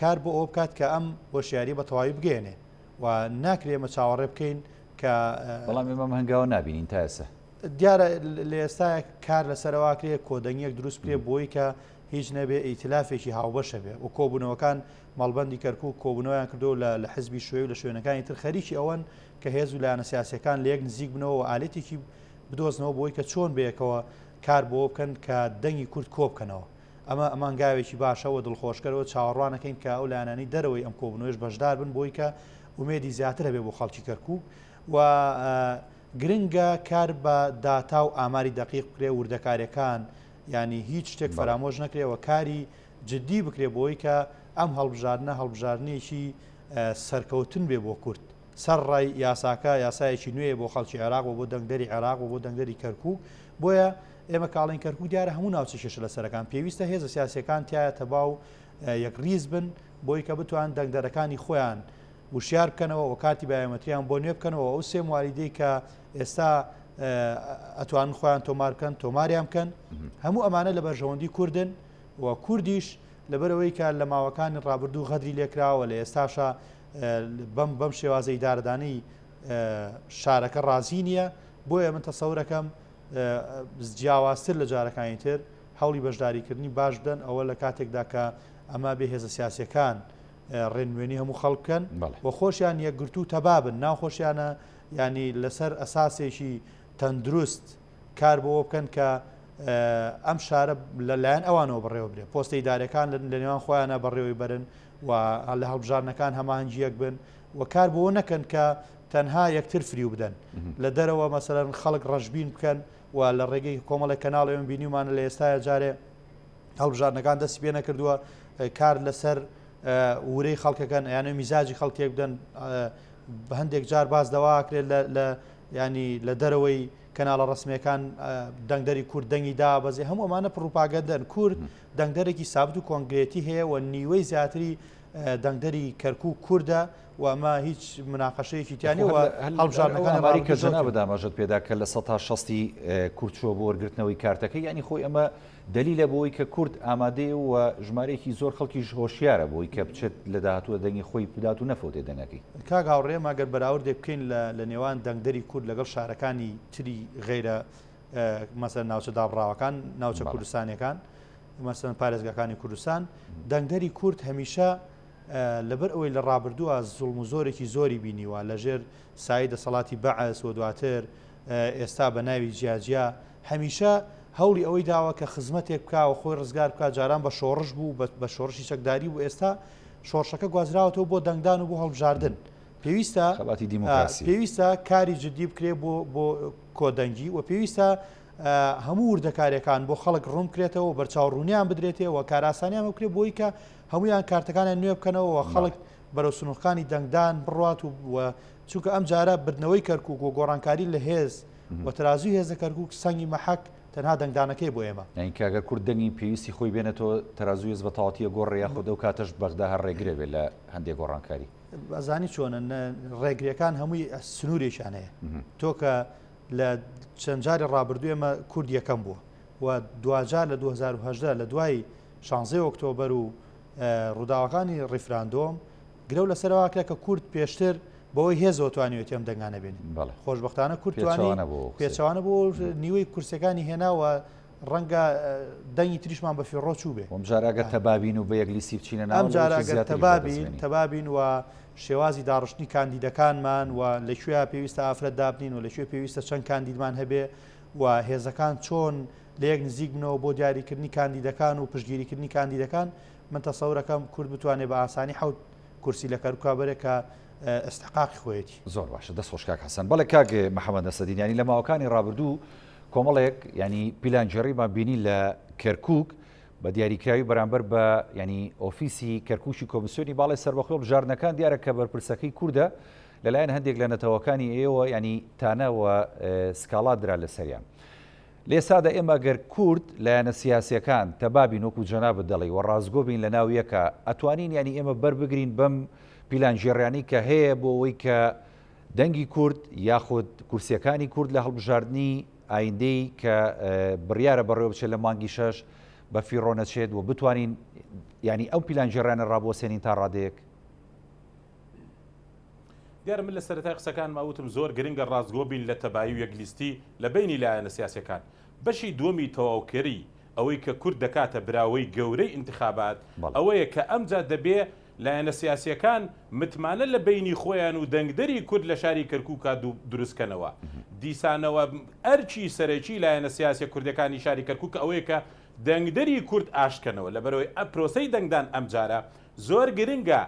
کار بۆ ئەو بکات کە ئەم وەشیاری بە تەواوی بگەێنێ و ناکرێ ئێمە چاوەڕێ بکەین کە بەڵام ئێمە هەنگاوە نبینین تا ئێستا دیارە لە ئێستا کار لەسەرواکرێ کۆدەنگیەک دروست بکرێ بۆی کە هیچ نەبێ ئیتلافێکی هاوبەشە بێ و کۆبوونەوەکان ماڵبەندی کەرکوو کۆبوونەوەیان کردو لە حزبی شوێ و لە شوێنەکانی تر خەریکی ئەوەن کە هێز و لایەنە سیاسەکان لە یەک نزیک بنەوە و ئالێتێکی بدۆزنەوە بۆی کە چۆن بەیەکەوە کار بۆ بکەن کە دەنگی کورد کۆ بکەنەوە ئەمە ئەمانگاوێکی باشەوە دڵخۆشکەرەوە چاوەڕوانەکەین کە ئەو لایەنانی دەرەوەی ئەم کۆبوونەوەش بەشدار بن بۆی کە ومێدی زیاتر هەبێ بۆ خەڵکی کەرکوو و گرنگە کار بە داتا و ئاماری دقیق بکرێ وردەکاریەکان ینی هیچ شتێک فەرامۆژ نەکرێەوە کاری جددی بکرێ بۆی کە ئەم هەڵبژاردنە هەڵبژاردنێکی سەرکەوتن بێ بۆ کورد سەر ڕای یاساکە یاسایەکی نوێ بۆ خەڵکی عێراق و بۆ دەنگدەری عێراق و بۆ دەنگدەری کەرکوو بۆیە ئێمە کاڵین کەرکوو دیارە هەموو ناوچە کێشە لە سەرەکان پێویستە هێزە سیاسەکان تایە تەباو یەکریز بن بۆی کە بتوان دەنگدەرەکانی خۆیان وشیار بکەنەوە و کارتی بایۆمەتریان بۆ نوێ بکەنەوە ئەو سێ موالیدەی کە ئێستا ئەتوان خۆیان تۆمار بکەن تۆماریان بکەن هەموو ئەمانە لە بەرژەوەندی کوردن و کوردیش لەبەرەوەی کە لە ماوەکانی ڕابردوو غەدری لێکراوە لە ئێستاشە بەم شێوازەی دارەدانەی شارەکە ڕازی نییە بۆیە من تەسەورەکەم جیاوازتر لە جارەکانی تر هەوڵی بەشداریکردنی باش بدەن ئەوە لە کاتێکدا کە ئەما بێ هێزە سیاسەکان ڕێنوێنی هەموو خەڵکەن و خۆشیان یەکگرتو تەبابن ناوخۆشیانە ینی لەسەر ئەساسێکی تەندروست کار بۆ بکەن کە ئەم شارە لەلایەن ئەوانەوە بڕێوە برێ پۆستەی دارەکان لە نێوان خۆیانە بەڕێوەی بەرن و لە هەڵبژارنەکان هەمانجیەک بن و کار بۆ نەکەن کە تەنها یەکتر فری و بدەن لە دەرەوە مەسەرەن خەڵک ڕەشبین بکەن و لە ڕێگەی کۆمەڵی کەناڵێن بینیمانە لە ئێستاە جارێ هەڵبژارنەکان دەستی پێ نەکردووە کار لەسەر ورەی خەڵکەکەن یانە میزاجی خەڵکێک بدەن بە هەندێک جار باز دەواکرێت لە ینی لە دەرەوەی کەناڵە ڕسمەکان دەنگدەری کورد دەنگی دابەزێ هەموو ئەمانە پروپاگەندەن کورد دەنگدەرێکی سابت و کۆنگرێتی هەیە و نیوەی زیاتری دەنگدەری کەرکوو کووردە و ئەمە هیچ مناقەشەیەکی تیانی و هەڵبژارنەکانی کە جەنا بەدامەژت پێدا کە لە 16 کورد چوە بۆ وەرگرتنەوەی کارتەکە ینی خۆی ئەمە دلیلە بۆی کە کورد ئامادەیە و ژمارەیەکی زۆر خەڵکیش هۆشیارە بۆی کە بچێت لە داهاتووە دەنگی خۆی بدات و نەفۆتێ دەنگەکەی کاک هاوڕێم ئەگەر بەراوردێک بکەین لە نێوان دەنگدەری کورد لەگەڵ شارەکانی تری غیرە مەسەر ناوچە دابڕاوەکان ناوچە کوردستانیەکان مەسەن پارێزگاکانی کوردستان دەنگدەری کورد هەمیشە لەبەر ئەوەی لە ڕابردووە زوڵم و زۆرێکی زۆری بینیوە لەژێر سای دەسەڵاتی بەعەس و دواتر ئێستا بە ناوی جیاجیا هەمیشە هەوڵی ئەوەی داوە کە خزمەتێک بکە و خۆی ڕزگار بکە جاران بە شۆڕش بوو بە شۆڕشی چەکداری و ئێستا شۆڕشەکە گوازراوەتەوە بۆ دەنگدان و بۆ هەڵبژاردن پێویستە کاری جددی بکرێ بۆ کۆدەنگی و پێویستە هەموو وردەکاریەکان بۆ خەڵک ڕوون کرێتەوە بەرچاوڕوونیان بدرێتەوە کاراسانیان بکرێ بۆی کە هەمویان کارتەکانیان نوێ بکەنەوە خەڵک بەرەو سنوورخانی دەنگدان بڕات و چونکە ئەم جارە بردنەوەی کەرکووک و گۆڕانکاری لە هێز و ترازوی هێزە کەرکووک سەنگی مەحەک تەنها دەنگدانەکەی بۆ ئێمە کاگە کورد دەنگی پێویستی خۆی بێنێتەوە تەرازوی هێز بە تەواوەتیە گۆڕێ خۆ دە و کاتەش بەغدا هەر ڕێگرێ بێت لە هەندێک گۆڕانکاری ئەزانی چۆنە ڕێگریەکان هەمووی سنوورێکیان هەیە تۆ کە لە چەند جاری ڕابردوو ئێمە کورد یەکەم بووە و دوجار لە 2010 لە دوای 16 ئۆکتۆبەر و ڕووداوەکانی ڕیفراندۆم گرە و لەسەرواکرێت کە کورد پێشتر بەوەی هێزەوە توانیوێت ئەم دەنگانە بێنین خۆشبەختانە کورد پێچوانە بۆ نیوەی کورسەکانی هێناوە ڕەنگە دەنگی تریشمان بە فیڕۆ چوو بێ جارەگە تەبابین و بە یەکلیسی بچینە ئەم جارەگە تەبابین و شێوازی داڕشتنی کاندیدەکانمان و لەکوێ پێویستە ئافرەت دابنین و لەکوێ پێویستە چەند کاندیدمان هەبێ و هێزەکان چۆن لە یەک نزیک بنەوە بۆ دیاریکردنی کاندیدەکان و پشتگیریکردنی کاندیدەکان من تەسەورەکەم کورد بتوانێت بە ئاسانی حەوت کورسی لە کەرکابەرێک کە ئەستحقاقی خۆیەتی. زۆر باشە دەست خۆش کاک حەسەن. بەڵێ کاک محەممەد نەسەدین ینی لە ماوەکانی ڕابردوو کۆمەڵێک ینی پیلانجێڕیمان بینی لە کەرکووک بە دیاریکراوی بەرامبەر بە ینی ئۆفیسی کەرکوشی کۆمیسیۆنی باڵی سەربەخۆ بژاردنەکان دیارە کە بەرپرسەکەی کووردە لەلایەن هەندێک لە نەتەوەکانی ئێوە ینی تانەوە سکاڵات درا لە سەریان. لێسادا ئێمە گەر کورد لایەنە سیاسیەکان تەبابین وەکو جەنابەت دەڵی و ڕازگۆ بین لە ناو یەکە ئەتوانین ینی ئێمە بەربگرین بەم پیلانژێڕیانی کە هەیە بۆ ئەوەی کە دەنگی کورد یاخود کورسیەکانی کورد لە هەڵبژاردننی ئایندەی کە بڕیارە بەڕێوە بچێت لە مانگی 6 بە فیڕۆنەچێت و بتوانین ینی ئەو پیلانژێڕیانە ڕابوەسێنین تا ڕادەیەک. دیارە من لە سەرەتای قسەکان ماوتم زۆر گرنگە ڕازگۆ بین لە تەبایی و یەکلیستی لە بینی لایەنە سیاسەکان. بەشی دووەمی تەواوکەری ئەوەی کە کورد دەکاتە براوەی گەورەی انتخابات ئەوەیە کە ئەمجا دەبێ لایەنە سیاسیەکان متمانە لە بینی خۆیان و دەنگدەری کورد لە شاری کەرکووکە دروستکەنەوە. دیسانەوە ئەرچی سەرەکی لایەنە سیاسی کوردەکانی شاری کەرکووک ئەوەیە کە دەنگدەری کورد ئاشکەنەوە لە بەرەوەی پرۆسەی دەنگدان ئەمجارە زۆر گرنگە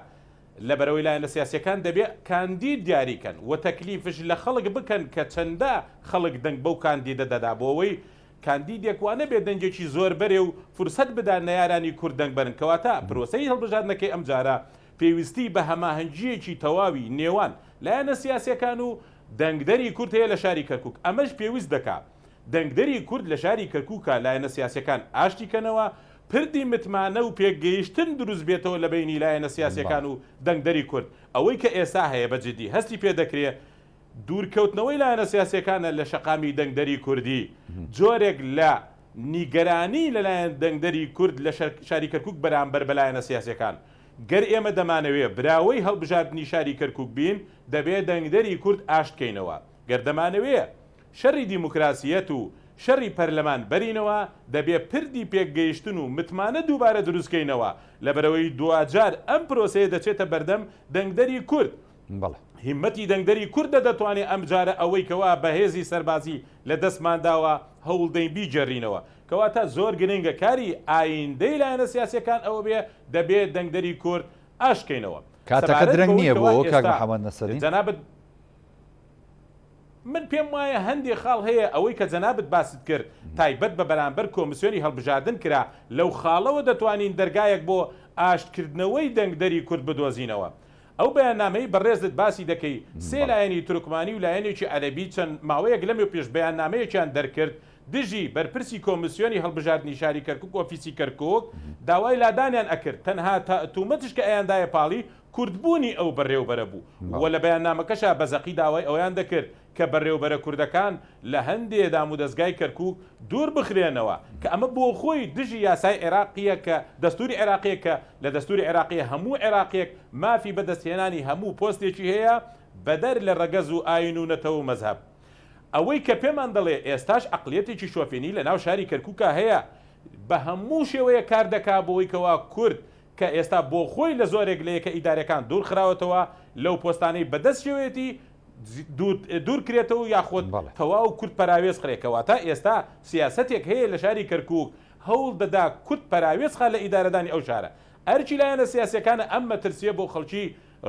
لە بەرەوەی لایەنە سیاسیەکان دەبێت کاندید دیاریکەن و تەکلیفش لە خەڵک بکەن کە چەندە خەڵک دەنگ بەو کاندیدە دەدا بۆەوەی کاندیدێکوانە بێ دەنگێکی زۆر بەرێ و فرسەت بدان نەیارانی کورد دەنگ بەرن کەواتە پرۆسەی هەڵبژاردنەکەی ئەمجارە پێویستی بە هەماهەنگیەکی تەواوی نێوان لایەنە سیاسیەکان و دەنگدەری کورد هەیە لە شاری کەرکووک ئەمەش پێویست دەکات دەنگدەری کورد لە شاری کەرکووکە لایەنە سیاسیەکان ئاشتیکەنەوە پردی متمانە و پێگەیشتن دروست بێتەوە لە بینی لایەنە سیاسیەکان و دەنگدەری کورد ئەوەی کە ئێستا هەیە بەجددی هەستی پێ دەکرێت دوورکەوتنەوەی لایەنە سیاسیەکانە لە شەقامی دەنگدەری کوردی جۆرێک لە نیگەرانی لەلایەن دەنگدەری کورد لە شاری کەرکووک بەرامبەر بە لایەنە سیاسیەکان گەر ئێمە دەمانەوێت براوەی هەڵبژاردننی شاری کەرکووک بین دەبێت دەنگدەری کورد ئاشتکەینەوە گەر دەمانەوێت شەڕی دیموکراسیەت و شەڕی پەرلەمان بەرینەوە دەبێت پردی پێکگەیشتن و متمانە دووبارە دروستکەینەوە لە بەرەوەی دوجار ئەم پرۆسەیە دەچێتە بەردەم دەنگدەری کورد هیمەتی دەنگدەری کوردە دەتوانێت ئەم جارە ئەوەی کەوا بەهێزی سەربازی لە دەستمانداوە هەوڵدەین بیجێڕینەوە کەواتە زۆر گرنگە کاری ئایندەی لایەنە سیاسیەکان ئەوە بێ دەبێت دەنگدەری کورد ئاشکەینەوە کاتەکە درەنگ نییە بۆ کاک محەممەد نەسەدین جەنابەت من پێم وایە هەندێک خاڵ هەیە ئەوەی کە جەنابەت باست کرد تایبەت بە بەرامبەر کۆمیسیۆنی هەڵبژاردن کرا لەو خاڵەوە دەتوانین دەرگایەک بۆ ئاشتکردنەوەی دەنگدەری کورد بدۆزینەوە ئەو بەیاننامەی بەڕێزت باسی دەکەی سێ لایەنی تورکمانی و لایەنێکی عەرەبی چەند ماوەیەک لەمێ پێش بەیاننامەیەکیان دەرکرد دژی بەرپرسی کۆمیسیۆنی هەڵبژاردننی شاری کەرکووک ئۆفیسی کەرکووک داوای لادانیان ئەکرد تەنها تومەتش کە ئەیاندایە پاڵی کوردبوونی ئەو بەڕێوبەرە بوو وە لە بەیاننامەکەشا بەزەقی داوای ئەویان دەکرد کە بەڕێوبەرە کوردەکان لە هەندێ دام و دەستگای کەرکووک دوور بخرێنەوە کە ئەمە بۆ خۆی دژی یاسای عێراقیە کە دەستوری عێراقیە کە لە دەستوری عێراقیە هەموو عێراقیەک مافی بەدەستهێنانی هەموو پۆستێکی هەیە بەدەر لە ڕەگەز و ئاین و نەتەوە و مەزهب ئەوەی کە پێمان دەڵێ ئێستاش عەقڵیەتێکی شۆفێنی لە ناو شاری کەرکووکە هەیە بە هەموو شێوەیە کار دەکا بۆەوەی کەوا کورد کە ئێستا بۆ خۆی لە زۆرێک لە یەکە ئیدارەکان دوور خراوەتەوە لەو پۆستانەی بەدەست شێوێتی دوور کرێتەوە یاخۆت تەواو کورد پەراوێز خڕێکەوە تا ئێستا سیاسەتێک هەیە لە شاری کەرکووک هەوڵ دەدا کورد پەراوێز خا لە ئیدارەدانی ئەو شارە ئەرچی لایەنە سیاسیەکانە ئەم مەترسیە بۆ خەڵکی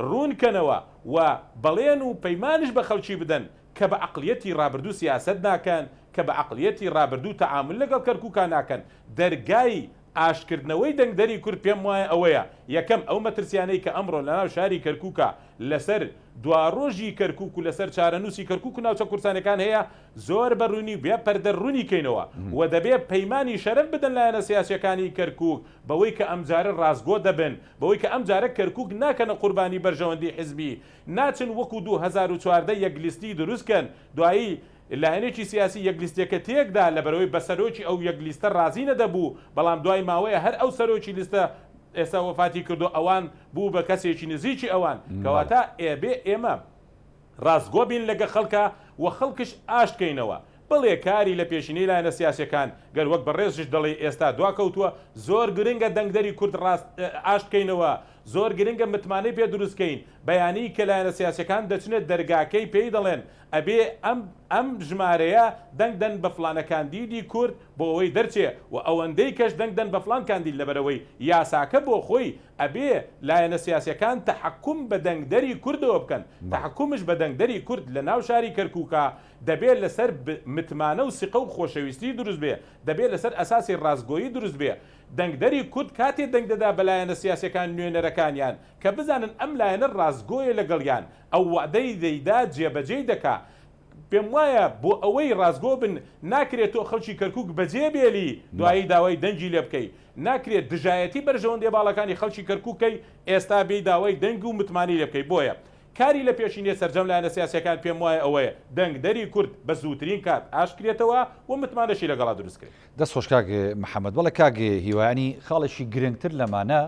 ڕوونکەنەوە و بەڵێن و پەیمانش بە خەڵکی بدەن کە بە عەقڵیەتی ڕابردوو سیاست ناکەن کە بە عەقڵیەتی ڕابردوو تەعامل لەگەڵ کەرکووکان ناکەن دەرگای ئاشکردنەوەی دەنگدەری کورد پێم وایە ئەوەیە یەکەم ئەو مەترسیانەی کە ئەمڕۆ لەناو شاری کەرکووکە لەسەر دواڕۆژی کەرکووک و لەسەر چارەنووسی کەرکووک و ناوچە کورسانەکان هەیە زۆر بەڕوونی بێ پەردەڕوونی کەینەوە و دەبێت پەیمانی شەرەف بدەن لایەنە سیاسیەکانی کەرکووک بەوەی کە ئەمجارە ڕازگۆ دەبن بەوەی کە ئەمجارە کەرکووک ناکەنە قوربانی بەرژەوەندی حیزبی ناچن وەکو 2014 یەکلیستی دروستکەن دوایی لایەنێکی سیاسی یەکلیستێکە تێکدا لە بەرەوەی بە سەرۆکی ئەو یەکلیستە ڕازی نەدەبوو بەڵام دوای ماوەیە هەر ئەو سەرۆکی لیستە ئێستا وەفاتی کردو ئەوان بوو بە کەسێکی نزیکی ئەوان کەواتە ئێمە ڕازگۆ بین لەگە خەڵکە و خەڵکش ئاشتکەینەوە بڵێ کاری لە پێشینەی لایەنە سیاسیەکان گەر وەک بەڕێزش دەڵێ ئێستا دواکەوتووە زۆر گرنگە دەنگدەری کورد ئاشتکەینەوە زۆر گرنگە متمانەی پێ دروستکەین بەیانی کە لایەنە سیاسەکان دەچنێت دەرگاکەی پێی دەڵێن ئەبێ ئەم ژمارەیە دەنگدەن بە فلانە کاندیدی کورد بۆ ئەوەی دەرچێ و ئەوەندەی کەش دەنگدەن بە فلان کاندید لەبەرەوەی یاساکە بۆ خۆی ئەبێ لایەنە سیاسەکان تەحکوم بە دەنگدەری کوردەوە بکەن تەحکومش بە دەنگدەری کورد لە ناو شاری کەرکووکە دەبێت لەسەر متمانە و سقە و خۆشەویستی دروست بێ دەبێت لەسەر ئەساسی ڕازگۆیی دروست بێ دەنگدەری کورد کاتێ دەنگ دەدا بە لایەنە سیاسەکان نوێنەرەکانیان کە بزانن ئەم لایەنە ڕازگۆیە لەگەڵیان ئەو وعدەی دەیدا جێبەجێی دەکا پێم وایە بۆ ئەوەی ڕازگۆ بن ناکرێت تۆ خەڵکی کەرکووک بەجێ بێلی دوایی داوای دەنگی لێ بکەیت ناکرێت دژایەتی بەرژەوەندێ باڵەکانی خەڵکی کەرکووکەی ئێستا بێ داوای دەنگ و متمانی لێ بکەیت بۆیە کاری لە پێشینێ سەرجەم لایەنە سیاسەکان پێم وایە ئەوەیە دەنگدەری کورد بە زووترین کات ئاشکرێتەوە و متمانەشی لەگەڵا دروستکرێت دەست خۆش کاگە محەممەد بەڵە کاگێ هیوانی خاڵێکی گرنگتر لەمانە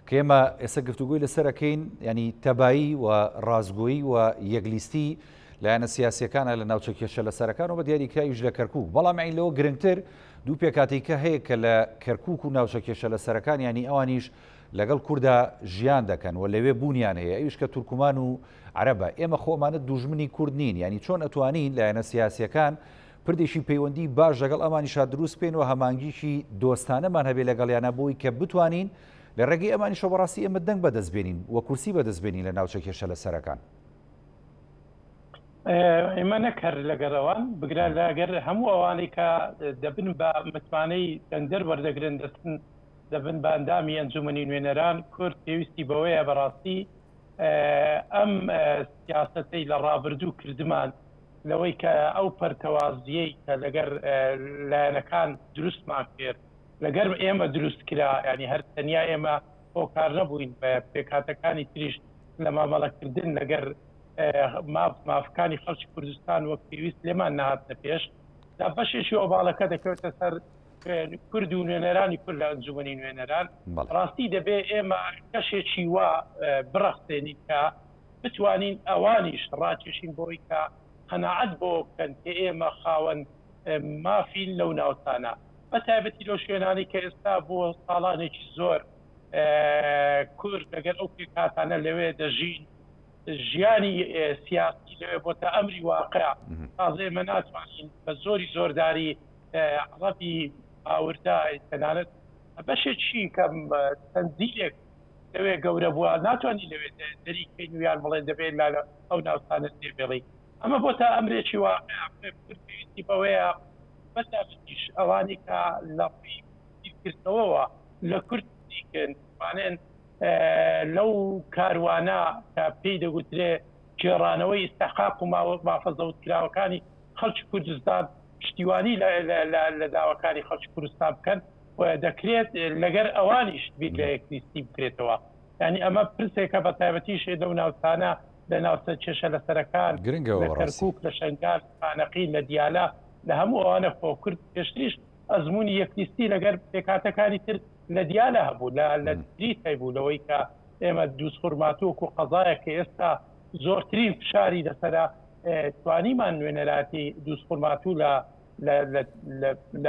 کە ئێمە ئێستا گفتوگوی لەسەرەکەین ینی تەبایی و ڕازگۆیی و یەکلیستی لایەنە سیاسیەکانە لە ناوچە کێشە لە سەرەکان و بە دیاریکراویش لە کەرکووک بەڵام عینلەوە گرنگتر دوو پێکاتێککە هەیە کە لە کەرکووک و ناوچە کێشە لە سەرەکان ینی ئەوانیش لەگەڵ کووردا ژیان دەکەن و لەوێ بوونیان هەیە ئەویش کە تورکمان و عەرەبە ئێمە خۆمانە دوژمنی کورد نین ینی چۆن ئەتوانین لایەنە سیاسیەکان پردێکی پەیوەندی باش لەگەڵ ئەمانیشا دروست بکەین و هەمانگیشی دۆستانەمان هەبێ لەگەڵیانە بۆی کە بتوانین لە ڕێگەی ئەمانیشە بەڕاستی ئێمە دەنگ بەدەستبێنین و کورسی بەدەستبێنین لە ناوچە کێشە لە سەرەکان ئێمە نەکرد لەگەڕەوان بگران لەگەر هەموو ئەوانەی کە دەبن بە متمانەی دەنگدەر وەردەگرن دەستن دەبن بە ئەندامی ئەنجومەنی نوێنەران کورد پێویستی بەوەیە بەڕاستی ئەم سیاسەتەی لە ڕابردوو کردمان لەوەی کە ئەو پەرتەوازیەی کە لەگەر لایەنەکان دروستمان کرد لەگەر ئێمە دروست کرا ینی هەر تەنیا ئێمە هۆکار نەبووین بە پێکاتەکانی تریش لە مامەڵەکردن لەگەر مافەکانی خەڵکی کوردستان وەک پێویست لێمان نهاتنە پێش دا بەشێکی ئۆباڵەکە دەکەوێتە سەر کورد و نوێنەرانی کورد لە ئەنجومەنی نوێنەران ڕاستی دەبێ ئێمە کەشێکی وا بڕەختێنین کە بتوانین ئەوانیش ڕاکێشین بۆی کە قەناعەت بۆ بکەن کە ئێمە خاوەن مافین لەو ناوتانە بە تایبەتی لەو شوێنانی کە ئێستا بۆ ساڵانێکی زۆر کورد لەگەر ئەو پێکاتانە لەوێ دەژین ژیانی سیاسی لەوێ بۆتە ئەمری واقع تازە ئێمە ناتوانین بە زۆری زۆرداری عەڵەبی ئاوردا تەنانەت بەشێکی کەم تەنزیلێک لەوێ گەورە بووە ناتوانانی لەوێ دەریکەین ویان بڵێن دەبێت لە ئەو ناوستانە دێبێڵی ئەمە بۆتە ئەمرێکی واقع پێویستی بەوەیە بەسافتیش ئەوانی کە لە کردەوەەوە لە کورد دیکەن لەو کاروانە کە پێی دەگوترێ گێڕانەوەی ئیستحقاق و مافەزەوت کراوەکانی خەڵکی کوردستان پشتیوانی لە داواکانی خەڵکی کوردستان بکەن و دەکرێت لەگەر ئەوانیش بیت لە یەکلیستی بکرێتەوە ینی ئەمە پرسێکە بە تایبەتیشێ لەو ناوستانە لە ناوچە کێشە لە سەرەکان لە کەرکووک لە شەنگار خانەقین لە دیالە لە هەموو ئەوانە خۆ کورد پێشتریش ئەزمموی یەکلیستی لەگەر پێکاتەکانی تر لە دیالە هەبوو لە دیت هەبوو لەوەی کە ئێمە دووسخورماتوک و قەزایە کە ئێستا زۆرترین فشاری لەسەرە توانیمان نوێنەراتی دووسخورماتوو لە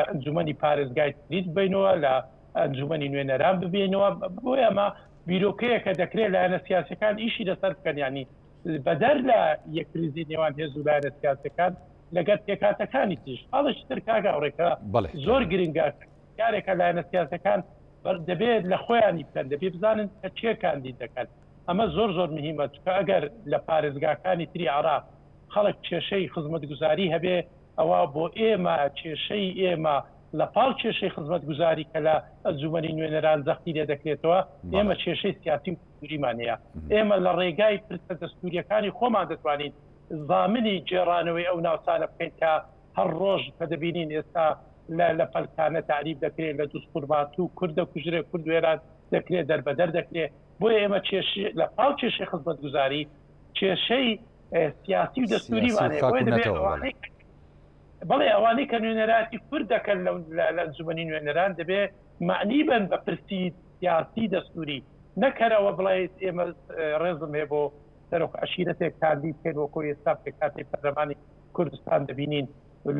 ئەنجومەنی پارێزگای تریت بینەوە لە ئەنجومەنی نوێنەران ببێنەوە بۆ ئەمە بیرۆکەیە کە دەکرێت لایەنە سیاسەکان ئیشی لەسەر بکەن ینی بەدەر لە یەکریزی نێوان هێز و لایەنە سیاسەکان لەگەر پێکاتەکانی تیش هەڵش تر کاگاڕێکە زۆر گرنگە یارێکە لایەنە سیاسەکان دەبێت لە خۆیانی بکەن دەبێت بزانن کە چێکاندید دەکەن ئەمە زۆر زۆر مهمە چکە ئەگەر لە پارێزگاکانی تری عراق خەڵک کێشەی خزمەتگوزاری هەبێ ئەوە بۆ ئێمە کێشەی ئێمە لە پاڵ کێشەی خزمەتگوزاری کە لە ئەنجومەنی نوێنەران زەختی لێ دەکرێتەوە ئێمە کێشەی سیاسی و دەستوریمان هەیە ئێمە لە ڕێگای پرسە دەستوریەکانی خۆمان دەتوانین زامنی جێڕانەوەی ئەو ناوسانە بکەین کە هەر ڕۆژ کە دەبینین ئێستا لە پەلکانە تعریف دەکرێت لە دووسخورمات و کوردە کوژرێ کورد وێران دەکرێت دەربەدەر دەکرێت بۆیە ئێمە لە پاڵ کێشەی خزمەتگوزاری کێشەی سیاسی و دەستوریمان هەیە بەڵێ ئەوانەی کە نوێنەراتی کورد دەکەن لە ئەنجومەنی نوێنەران دەبێت معنی بن بە پرسی سیاسی دەستوری نەکەرەوە بڵێت ئێمە ڕێزم هەیە بۆ سەرۆک عەشیرەتێک کاندید بکەین وەکو ئێستا پێکاتی پەرلەمانی کوردستان دەبینین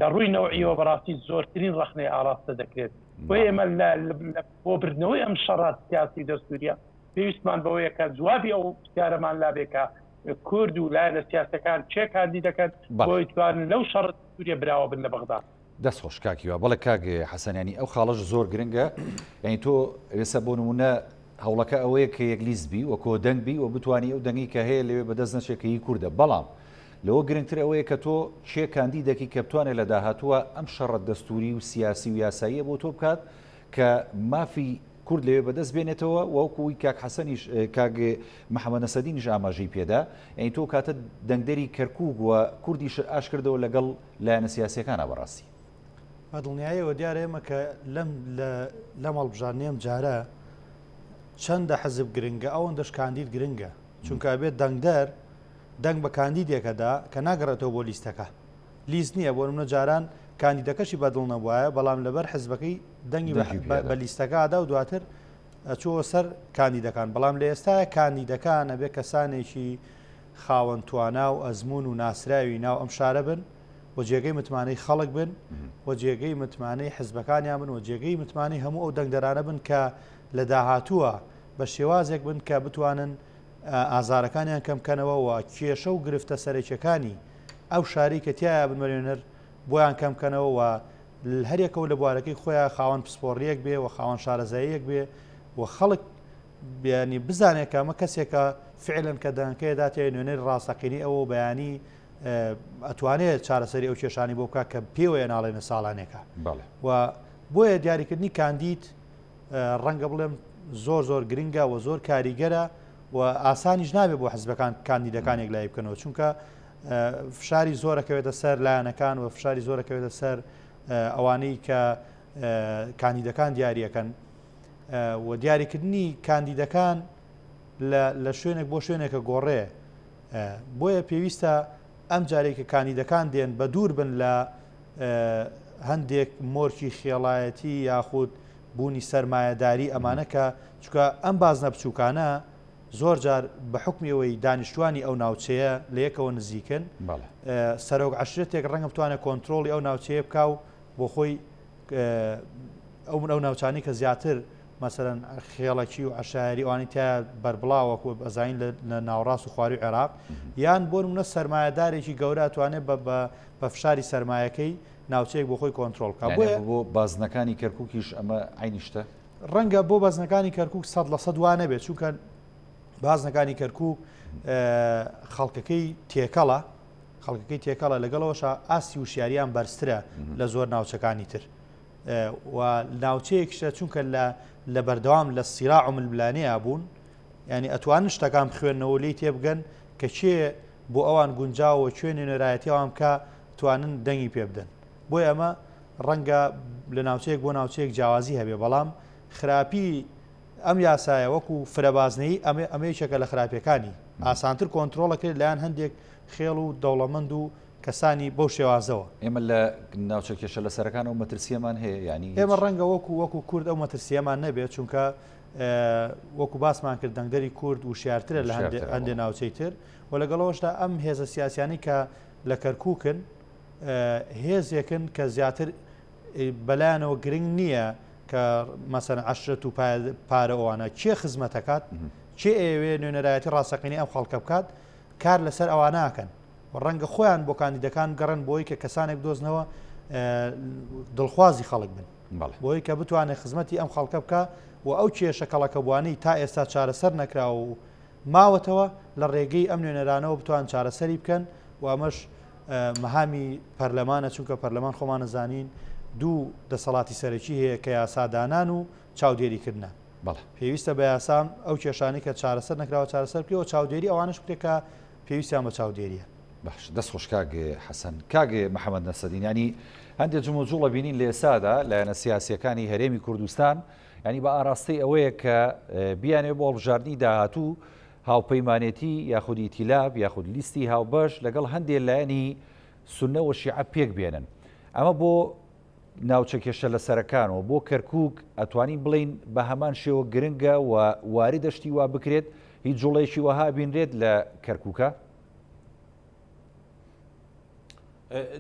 لە ڕووی نەوعیەوە بەڕاستی زۆرترین ڕەخنەی ئاراستە دەکرێت بۆ ئێمە بۆ بردنەوەی ئەم شەڕات سیاسی دەستوریە پێویستمان بەوەیە کە جوابی ئەو پرسیارەمان لابێکە کورد و لایەنە سیاسەکان چێ کاندی دەکەن بۆی توانن لەو شەڕ سووریا براوە بن لە بەغدا. دەست خۆش کاکیوە بەڵێ کاک حەسەنیانی ئەو خاڵەش زۆر گرنگە یعنی تۆ ئێستا بۆ نمونە هەوڵەکە ئەوەیە کە یەکلیزبی وە کۆدەنگبی و بتانی ئەو دەنگی کە هەیە لەوێ بەدەست نەچێکەی کووردە بەڵام لەوە گرنگتر ئەوەیە کە تۆ چێ کاندیدێکی کە بتوانێت لە داهاتووە ئەم شەڕەت دەستوری و سیاسی و یاساییە بۆ تۆ بکات کە مافی کورد لەوێ بەدەست بێنێتەوە وەکوی کاک حەسەنیش کاک محەممەد نەسەدینیش ئاماژەی پێدا ئەین تۆ کاتە دەنگدەری کەرکووک وە کوردیش ئاش کردەوە لەگەڵ لایەنە سیاسیەکانە بەڕاستی بەدڵنیاییەوە دیارە ئێمە کە لەم هەڵبژارنێم جارە چەندە حەزب گرنگە ئەوەندەش کاندید گرنگە چونکە بێت دەنگدەر دەنگ بە کاندیدێکەدا کە ناگەڕێتەوە بۆ لیستەکە لیست نییە بۆ منە جاران کاندیدەکەشی بەدڵ نەبووایە بەڵام لەبەر حزبەکەی دەنگی بە لیستەکەدا و دواتر ئەچووە سەر کاندیدەکان بەڵام لە ئێستا کاندیدەکان ئەبێ کەسانێکی خاوەن توانا و ئەزمون و ناسراوی ناو ئەم شارە بن و جێگەی متمانەی خەڵک بن و جێگەی متمانەی حزبەکانیان بن و جێگەی متمانەی هەموو ئەو دەنگدەرانە بن کە لە داهاتووە بە شێوازێک بن کە بتوانن ئازارەکانیان کەمکەنەوە و کێشە و گرفتە سەرەکیەکانی ئەو شاری کە تایە بنوێنەر بۆیان کەمکەنەوە و هەرێکەوە لە بوارەکەی خۆیان خاوەن پسپۆڕیەک بێ و خاوەن شارەزاییەک بێ و خەڵک بیانی بزانێت کە ئەمە کەسێکە فعلن کە دەنگەکەی داتێ نوێنەی ڕاستەقینی ئەوە بەیانی ئەتوانێت چارەسەری ئەو کێشانی بۆ بکە کە پێوەیە ناڵێنە ساڵانێکە و بۆیە دیاریکردنی کاندید ڕەنگە بڵێم زۆر گرنگە و زۆر کاریگەرە و ئاسانیش نابێت بۆ حزبەکان کاندیدەکانێک لای بکەنەوە چونکە فشاری زۆرەکەوێتە سەر لایەنەکان و فشاری زۆرەکەوێتە سەر ئەوانەی کە کاندیدەکان دیاریەکەن و دیاریکردنی کاندیدەکان لە شوێنێک بۆ شوێنێکە گۆڕێ بۆیە پێویستە ئەم جارێککە کاندیدەکان دێن بە دوور بن لە هەندێک مۆرکی خێڵایەتی یاخود بوونی سەرمایەداری ئەمانە کە چکە ئەم بازنە بچووکانە زۆر جار بە حکمیەوەی دانیشتوانی ئەو ناوچەیە لە یەکەوە نزیکن سەرۆک عشرەتێک ڕەنگە بتوانێت کۆنتترۆلی ئەو ناوچەیە بکە و بۆ خۆی ئەو ناوچانی کە زیاتر مەسەرەن خێڵەکی و عشاری ئەوانی تا بەربڵاوەکو ئەزین لە ناوڕاست و خواری عێراق یان بۆ منە سەرمایهدارێکی گەورە توانێت بە فشاری سەرمایەکەی ناوچەیەک بۆ خۆی کۆنتترۆل کە بۆ بازنەکانی کەرکووکیش ئەمە عینیشتە ڕەنگە بۆ بازنەکانی کەرکووک 100% وانە بێت چونکە بازنەکانی کەرکووک خەڵکەکەی تێکەڵە لەگەڵەوەش ئاسی وشیاریان بەرزترە لە زۆر ناوچەکانی تر و ناوچەیەکشە چونکە لە بەردەوام لە سیراع و ململانەیە بوون ینی ئەتوانن شتەکان بخوێنەوە لی تێبگەن کە چێ بۆ ئەوان گونجاوە کوێنی نوێرایەتیەوەم کە توانن دەنگی پێ بدەن بۆی ئەمە ڕەنگە لە ناوچەیەک بۆ ناوچەیەک جیاوازی هەبێ بەڵام خراپی ئەم یاسایە وەکو فرەبازنەی ئەمەیەکە لە خراپەکانی ئاسانتر کۆنتترۆلەکرێت لایەن هەندێک خێڵ و دەوڵەمەند و کەسانی بەو شێوازەوە ئێمە لە ناوچە کێشە لە سەرەکان و مەترسیەمان هەیە ینی ئێمە ڕەنگە وەکو کورد ئەو مەترسیەمان نەبێت چونکە وەکو باسمان کرد دەنگدەری کورد و شیارترە لە هەندێک ناوچەی تر و لەگەڵەوەشدا ئەم هێزە سیاسیانی کە لە کەرکووکن هێزێکن کە زیاتر بەلایەنەوە گرنگ نییە کە مەسەن عشرەت و پارە ئەوانە چێ خزمەتەکات چێ ئێوێ نوێنەرایەتی ڕاستەقینی ئەم خەڵکە بکات کار لەسەر ئەواناکەن و ڕەنگە خۆیان بۆ کاندیدەکان گەڕن بۆی کە کەسانێک دۆزنەوە دڵخوازی خەڵک بن بۆی کە بتوانێت خزمەتی ئەم خەڵکە بکە و ئەو کێشە کەڵەکەبوانی تا ئێستا چارەسەر نەکرا و ماوەتەوە لە ڕێگەی ئەم نوێنەرانەوە بتوان چارەسەری بکەن و ئەمەش مەهامی پەرلەمانە چونکە پەرلەمان خۆمانە زانین دوو دەسەڵاتی سەرەکی هەیە کە یاسادانان و چاودێریکردنە پێویستە بە یاسام ئەو کێشانی کە چارەسەر نەکراوە چارەسەر بکەوە چاودێری ئەوانش بکرێکە پێویستیان بە چاودێریە باش دەست خۆش کاگێ حەسەن کاگێ محەممەد نەسەدین ینی هەندێک جموجوڵە بینین لە ئێسادا لایەنە سیاسیەکانی هەرێمی کوردستان ینی بە ئاراستەی ئەوەیە کە بیانێ بۆ هەڵبژاردننی داهاتوو هاوپەیمانێتی یاخود ئیتیلاف یاخود لیستی هاوبەش لەگەڵ هەندێک لایەنی سونە و شیعە پێک بێنن ئەمە بۆ ناوچە کێشە لە سەرەکانەوە بۆ کەرکووک ئەتوانین بڵین بە هەمان شێوە گرنگە و واری دەشتی وا بکرێت هیچ جوڵەیەکی وەها بینرێت لە کەرکووکە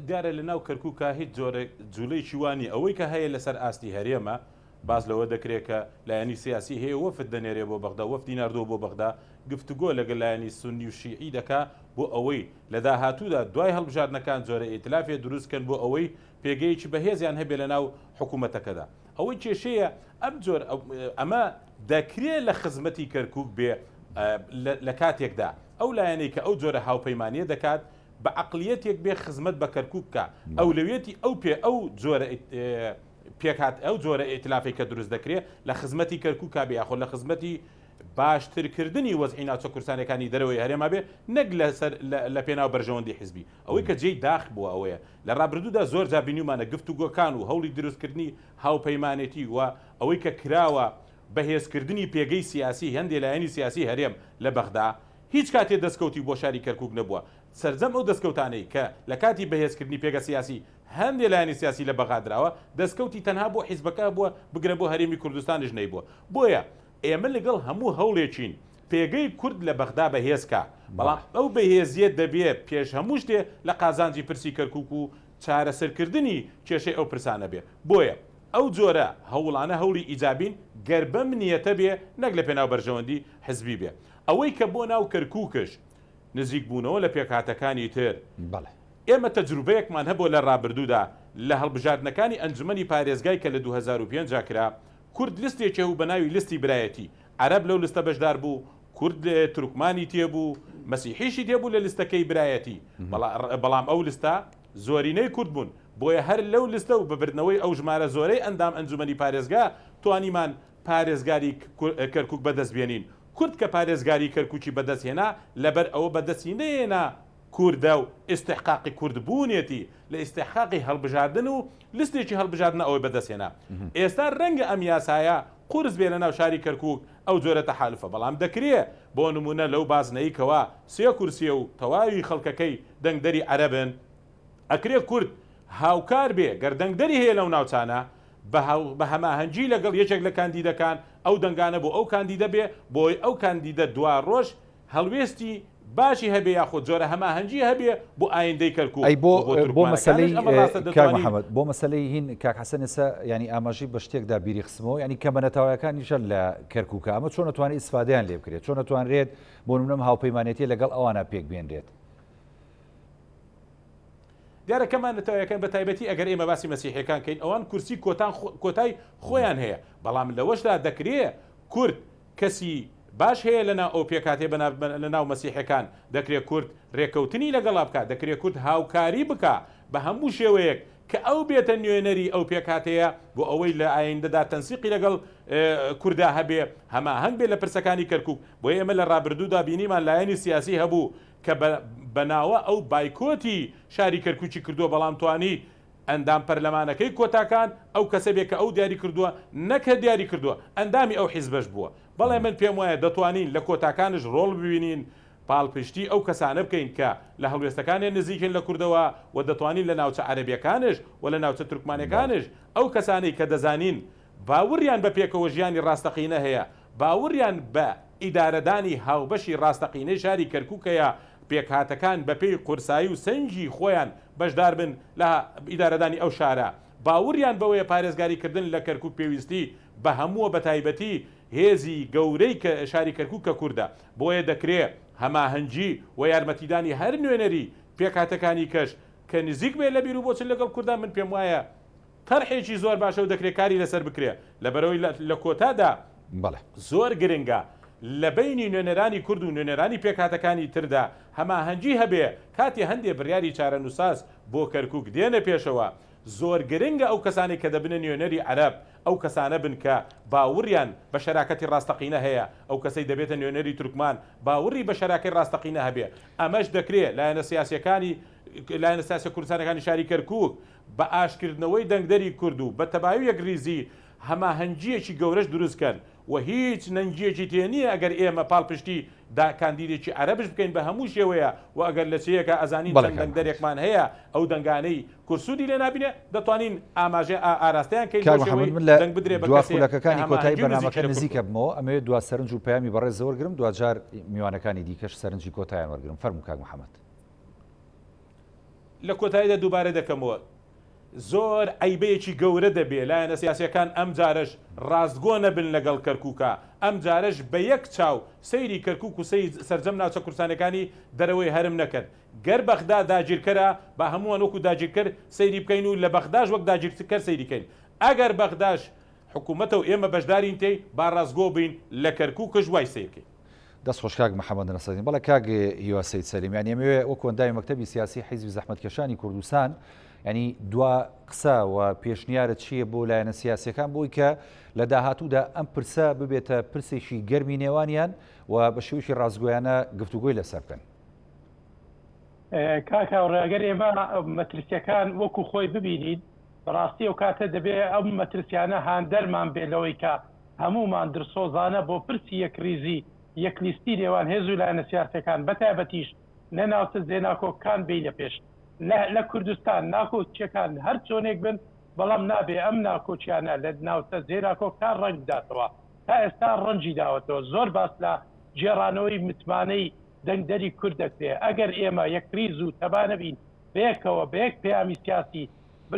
دیارە لە ناو کەرکووکە هیچ جۆرە جوولەی چیوانی ئەوەی کە هەیە لەسەر ئاستی هەرێمە باز لەوە دەکرێت کە لایەنی سیاسی هەیە وەفد دەنێرێ بۆ بەغدا وەفدی ناردووە بۆ بەغدا گفتوگۆ لەگەڵ لایەنی سونی و شیعی دەکا بۆ ئەوەی لە داهاتوودا دوای هەڵبژاردنەکان جۆرە ئیتلافێ دروستکەن بۆ ئەوەی پێگەیەکی بەهێزیان هەبێ لە ناو حکوومەتەکەدا ئەوەی کێشەیە ئەم جۆر ئەمە دەکرێت لە خزمەتی کەرکووک بێ لە کاتێکدا ئەو لایەنەی کە ئەو جۆرە هاوپەیمانیە دەکات بە عقلیەتێک بێ خزمەت بە کەرکووک بکە ئەولەوێتی ئەو جۆرە پێکات ئەو جۆرە ئیتلافی کە دروست دەکرێت لە خزمەتی کەرکووکا بێ یاخۆ لە خزمەتی باشترکردنی وەزعی ناوچە کورسانەکانی دەرەوەی هەرێما بێ نەک لە پێناو بەرژەوەندی حیزبی ئەوەی کە جێی داخ بووە ئەوەیە لە ڕابردوودا زۆر جا بینیمانە گفتوگۆکان و هەوڵی دروستکردنی هاوپەیمانێتی و ئەوەی کە کراوە بەهێزکردنی پێگەی سیاسی هەندێک لایەنی سیاسی هەرێم لە بەغدا هیچ کاتێ دەستکەوتی بۆ شاری کەرکووک نەبووە سەرجەم ئەو دەستکەوتانەی کە لە کاتی بەهێزکردنی پێگە سیاسی هەندێک لایەنی سیاسی لە بەغادراوە دەستکەوتی تەنها بۆ حیزبەکە بووە بگرە بۆ هەرێمی کوردستانیش نەیبووە بۆیە ئێمە لەگەڵ هەموو هەوڵێکین پێگەی کورد لە بەغدا بەهێزکە بەڵام ئەو بەهێزیەت دەبێت پێش هەموو شتێ لە قازانجی پرسی کەرکووک و چارەسەرکردنی کێشەی ئەو پرسانە بێ بۆیە ئەو جۆرە هەوڵانە هەوڵی ئیجابین گەر بەم نیەتە بێ نەک لە پێناو بەرژەوەندی حزبی بێ ئەوەی کە بۆ ناو کەرکووکش نزیک بوونەوە لە پێکهاتەکانی تر ئێمە تەجروبەیەکمان هەبوو لە ڕابردوودا لە هەڵبژاردنەکانی ئەنجومەنی پارێزگای کە لە 2005 کرا کورد لستێکی هەبوو بە ناوی لستی برایەتی عەرەب لەو لستە بەشدار بوو کورد تورکمانی تێبوو مەسیحیشی تێبوو لە لستەکەی برایەتی بەڵام ئەو لستە زۆرینەی کورد بوون بۆیە هەر لەو لستە و ببردنەوەی ئەو ژمارە زۆرەی ئەندام ئەنجومەنی پارێزگا توانیمان پارێزگاری کەرکووک بەدەستبێنین کورد کە پارێزگاری کەرکووکی بەدەستهێنا لەبەر ئەوە بەدەستی نێنا کووردە و ئیستحقاقی کورد بوونێتی لە ئیستحقاقی هەڵبژاردن و لستێکی هەڵبژاردن ئەوەی بەدەستهێنا ئێستا ڕەنگە ئەم یاسایە قورس بێ لە ناو شاری کەرکووک ئەو جۆرە تەحالفە بەڵام دەکرێت بۆ نمونە لەو بازنەیەکەوە سێ کورسیە و تەواوی خەڵکەکەی دەنگدەری عەرەبن ئەکرێ کورد هاوکار بێ گەردەنگدەری هەیە لەو ناوچانە بە هەماهەنگی لەگەڵ یەکێک لە کاندیدەکان ئەو دەنگانە بۆ ئەو کاندیدە بێ بۆی ئەو کاندیدە دوا ڕۆژ هەڵوێستی باشی هەبێ یاخۆ جۆرە هەماهەنگی هەبێ بۆ ئایندەی کەرکووک بۆ مەسەلەی کاک محەممەد بۆ مەسەلەی هین کاک حەسەن ئێستا ینی ئاماژی بە شتێکدا بیری خستمەوە ینی کە بەنەتاوایەکانیشە لە کەرکووکە ئەمە چۆن نتوانێت ئیسفادەیان لێ بکرێت چۆن نتوانرێت بۆ نمونەم هاوپەیمانێتی لەگەڵ ئەوانە پێک بێنرێت دیارە کەمان نەتەوەیەکان بە تایبەتی ئەگەر ئێمە باسی مەسیحیەکان کەین ئەوان کورسی کۆتای خۆیان هەیە بەڵام لەوەشدا دەکرێت کورد کەسی باش هەیە لەناو ئەو پێکاتێ لە ناو مەسیحەکان دەکرێت کورد ڕێکەوتنی لەگەڵا بکات دەکرێت کورد هاوکاری بکە بە هەموو شێوەیەک کە ئەو بێتە نوێنەری ئەو پێکاتەیە بۆ ئەوەی لە ئایندەدا تەنسیقی لەگەڵ کووردا هەبێ هەماهەنگ بێ لە پرسەکانی کەرکووک بۆ ئێمە لە ڕابردوودا بینیمان لایەنی سیاسی هەبوو کە بەناوە ئەو بایکۆتی شاری کەرکووکی کردووە بەڵام توانی ئەندام پەرلەمانەکەی کۆتاکان ئەو کەسە بێ کە ئەو دیاری کردووە نەکە دیاری کردووە ئەندامی ئەو حیزبەش بووە بەڵێ من پێم وایە دەتوانین لە کۆتاکانش ڕۆڵ ببینین پاڵپشتی ئەو کەسانە بکەین کە لە هەڵوێستەکانی نزیکن لە کوردەوە و دەتوانین لە ناوچە عەرەبیەکانش و لە ناوچە تورکمانەکانش ئەو کەسانی کە دەزانین باوریان بە پێکەوە ژیانی ڕاستەقینە هەیە باوریان بە ئیدارەدانی هاوبەشی ڕاستەقینەی شاری کەرکووکەیە پێکهاتەکان بە پێی قورسایی و سەنجی خۆیان بەشدار بن لە ئیدارەدانی ئەو شارە باوریان بەوەیە پارێزگاریکردن لە کەرکووک پێویستی بە هەمووە بە تایبەتی هێزی گەورەی کە شاری کەرکووک کە کووردە بۆیە دەکرێت هەماهەنگی و یارمەتیدانی هەر نوێنەری پێکهاتەکانی کەش کە نزیک بێ لە بیر و بۆچن لەگەڵ کوردان من پێم وایە تەرحێکی زۆر باشە و دەکرێت کاری لەسەر بکرێ لەبەرەوەی لە کۆتادا زۆر گرنگە لە بینی نوێنەرانی کورد و نوێنەرانی پێکهاتەکانی تردا هەماهەنگی هەبێ کاتی هەندێ بڕیاری چارەنووساس بۆ کەرکووک دێنە پێشەوە زۆر گرنگە ئەو کەسانی کە دەبنە نوێنەری عەرەب ئەو کەسانە بن کە باوریان بە شەراکەتی ڕاستەقینە هەیە ئەو کەسەی دەبێتە نوێنەری تورکمان باوری بە شەراکەی ڕاستەقینە هەبێ ئەمەش دەکرێت لایەنە سیاسیەکانی لایەنە سیاسە کوردستانەکانی شاری کەرکووک بە ئاشکردنەوەی دەنگدەری کورد و بە تەباوی یەکریزی هەماهەنگیەکی گەورەش دروستکەن و هیچ نەنگیەکی تێ نییە ئەگەر ئێمە پاڵپشتی دا کاندیدێکی عەرەبش بکەین بە هەموو شێوەیە و ئەگەر لە چەیەکە ئەزانین چەند دەنگدەرێکمان هەیە ئەو دەنگانەی کورسودی لێ نابینێ دەتوانین ئاماژە ئاراستەیان کەین دەنگ بدرێ بە دوافولەکەەکانی کۆتایی بەنامەکە نزیکە بمەوە ئەمەوێت دوا سەرنج و پەیامی بەڕێز زۆرگرم دوجار میوانەکانی دیکەش سەرنجی کۆتاییان وەرگرم فەرموو کاک محەممەد لە کۆتاییدا دووبارە دەکەمەوە زۆر عیبەیەکی گەورە دەبێت لایەنە سیاسیەکان ئەم جارش ڕاستگۆ نەبن لەگەڵ کەرکووکە ئەم جارش بە یەک چاو سەیری کەرکووک و سەرجەم ناوچە کوردستانەکانی دەرەوەی هەرم نەکرد گەر بەغدا داگیرکەرە بە هەمووان وەکو داگیرکرد سەیری بکەین و لە بەغداش وەک داگیرکەر سەیریکەین ئەگەر بەغداش حکوومەتە و ئێمە بەشدارین تێی با ڕاستگۆ بین لە کەرکووکەش وای سیرکەین. دەست خۆشکاک محەممەد نەسەدین بەڵێ کاک هیوا سەید سەلیمیان ئێمەوێ وەکو ئەندامی مەکتەبی سیاسی حیزبی زەحمەتکێشانی کوردستان ینی دوا قسە و پێشنیارت چییە بۆ لایەنە سیاسیەکان بۆی کە لە داهاتوودا ئەم پرسە ببێتە پرسێکی گەرمی نێوانیان و بە شێوشی ڕازگۆیانە گفتوگۆی لەسەر بکەن. کاکاوڕێگەر ئێمە مەترسیەکان وەکو خۆی ببینید بەڕاستی و کاتە دەبێت ئەم مەترسیانە هاندەرمان بێ لەوەی کە هەمومان درسۆزانە بۆ پرسی یەکریزی یەکلیستی نێوان هێز و لایەنە سیاسەکان بەتایبەتیش نەناوچە زێناکۆکان بێ لە پێش لە کوردستان ناکۆچیەکان هەر چۆنێک بن بەڵام نابێ ئەم ناکۆچیانە لە ناوچە زێناکۆکان ڕنگ بداتەوە تا ئێستا ڕەنجی داوەتەوە زۆر باس لە جێڕانەوەی متمانەی دەنگدەری کورد دەکرێ ئەگەر ئێمە یەکریز و تەبانە بین بەیەکەوە بە یەک پەیامی سیاسی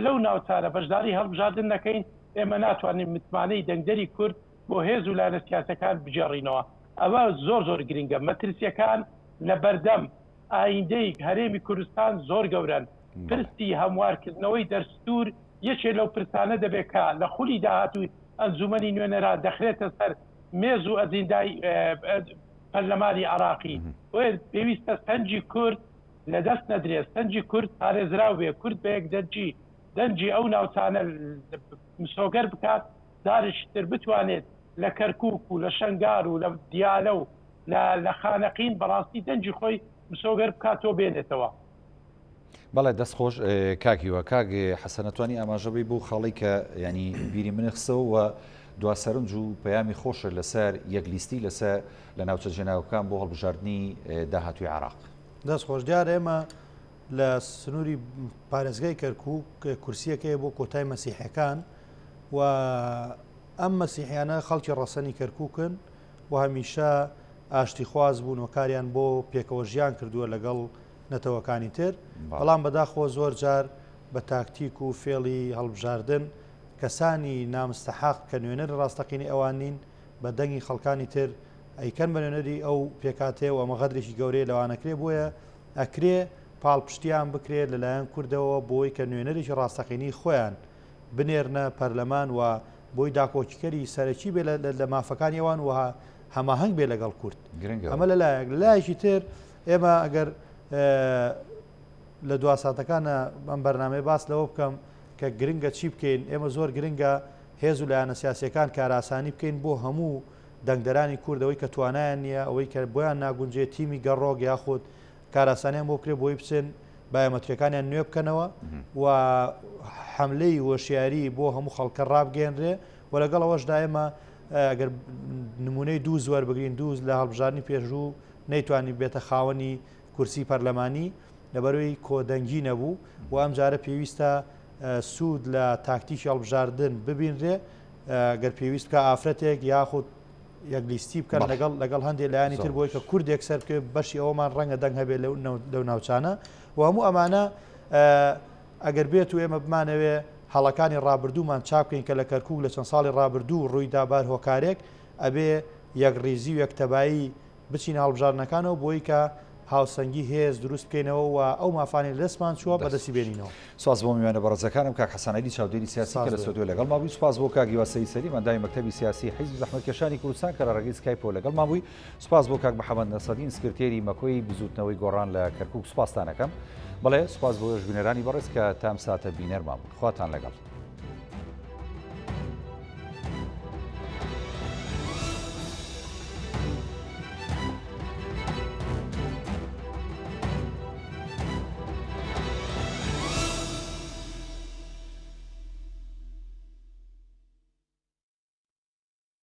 لەو ناوچانە بەشداری هەڵبژاردن نەکەین ئێمە ناتوانین متمانەی دەنگدەری کورد بۆ هێز و لایەنە سیاسەکان بجێڕینەوە ئەوە زۆر گرنگە مەترسیەکان لە بەردەم ئایندەی هەرێمی کوردستان زۆر گەورن پرسی هەموارکردنەوەی دەستور یەکێ لەو پرسانە دەبێت کە لە خولی داهاتووی ئەنجومەنی نوێنەرا دەخرێتە سەر مێز و ئەزیندای پەرلەمانی عراقی پێویستە سەنجی کورد لە دەست نەدرێت سەنجی کورد پارێزراو بێ کورد بە یەک دەنجی ئەو ناوچانە مسۆگەر بکات دارشتر بتوانێت لە کەرکووک و لە شەنگار و لە دیالە و لە خانەقین بەڕاستی دەنجی خۆی مسۆگەر بکاتەوە بێنێتەوە. بەڵێ دەستخۆش کاکیوە کاک حەسەنەتوانی ئاماژەبەی بۆ خەڵی کە ینی بیری منخسەوە و دواسەرنج و پەیامی خۆشە لەسەر یەکلیستی لەسەر لە ناوچە جێناوەکان بۆ هەڵبژاردننی داهاتووی عراق. دەستخۆش دیار ئێمە لە سنووری پارێزگای کەرکووک کورسیەکەی بۆ کۆتای مەسیحەکان و ئەم مەسیحیانە خەڵکی ڕەسەنی کەرکووکن و هەمیشە ئاشتی خواز بوون و کاریان بۆ پێکەوە ژیان کردووە لەگەڵ نەتەوەکانی تر بەڵام بەداخۆ زۆر جار بە تاکتیک و فێڵی هەڵبژاردن کەسانی نامستەحاق کە نوێنەر ڕاستەقینی ئەوانین بە دەنگی خەڵکانی تر ئەیکەن بە نوێنەری ئەو پێکاتێ و ئەمە غەدرێکی گەورەی لەوانەکرێ بۆیە ئەکرێ پاڵپشتیان بکرێت لەلایەن کوردەوە بۆی کە نوێنەرێکی ڕاستەقینی خۆیان بنێرنە پەرلەمان و بۆی داکۆچیکەری سەرەکی بێ لە مافەکانی ئەوان وها هەماهنگ بێ لەگەڵ کورد ئەمە لەلایەکی تر ئێمە ئەگەر لە دواساتەکانە ئەم بەرنامەی باس لەوە بکەم کە گرنگە چی بکەین ئێمە زۆر گرنگە هێز و لایەنە سیاسیەکان کاراسانی بکەین بۆ هەموو دەنگدەرانی کوردەوەی کە توانایان نییە ئەوەی کە بۆیان ناگونجێت تیمی گەڕۆک یاخود کاراسانیان بۆ کرێ بۆی بچن بایەمەتریەکانیان نوێ بکەنەوە و حملەی وەشیاری بۆ هەموو خەڵکە ڕابگەێنرێ و لەگەڵ ئەوەشدا ئێمە ئەگەر نمونەی دوو زوەر بگرین دووز لە هەڵبژاردننی پێشوو نەیتوانی بێتە خاوەنی کورسی پەرلەمانی لەبەرەوەی کۆدەنگی نەبوو و ئەم جارە پێویستە سوود لە تاکتیکی هەڵبژاردن ببینرێ گەر پێویست بکە ئافرەتێک یاخود یەکلیستی بکەن لەگەڵ هەندێک لایانی تر بۆی کە کوردێک سەر بکە بەشی ئەومان ڕەنگە دەنگ هەبێت لەو ناوچانە و هەموو ئەمانە ئەگەر بێت و ئێمە بمانەوێ هەڵەکانی ڕابردوومان چاپکەین کە لە کەرکووک لە چەند ساڵی ڕابردوو ڕوویدا بار هۆکارێک ئەبێ یەکڕێزی و یەکتەبایی بچین هەڵبژاردنەکانەوە بۆی کە هاوسەنگی هێز دروست بکەینەوە و ئەو مافانی دەستمان چووە بەدەستی بێنینەوە. سواز بۆ میوانە بەڕێزەکانم کاک حەسەنەلی چاودێری سیاسی کە لە سۆدیۆ لەگەڵ مابووی سوپاس بۆ کاک هیوا سەید سەلیمی ئەندامی مەکتەبی سیاسی حیزبی زەحمەتکێشانی کوردستان کە لە ڕێگەی سکایپۆ لەگەڵ مابووی سوپاس بۆ کاک محەممەد نەسەدین سکرتێری مەکۆی بزوتنەوەی گۆڕان لە کەرکووک سوپاسدانەکەم بەڵێ سوپاس بۆ ژبینەرانی بەڕێز کە تام ساتە بینەرمان بوون خواتان لەگەڵ.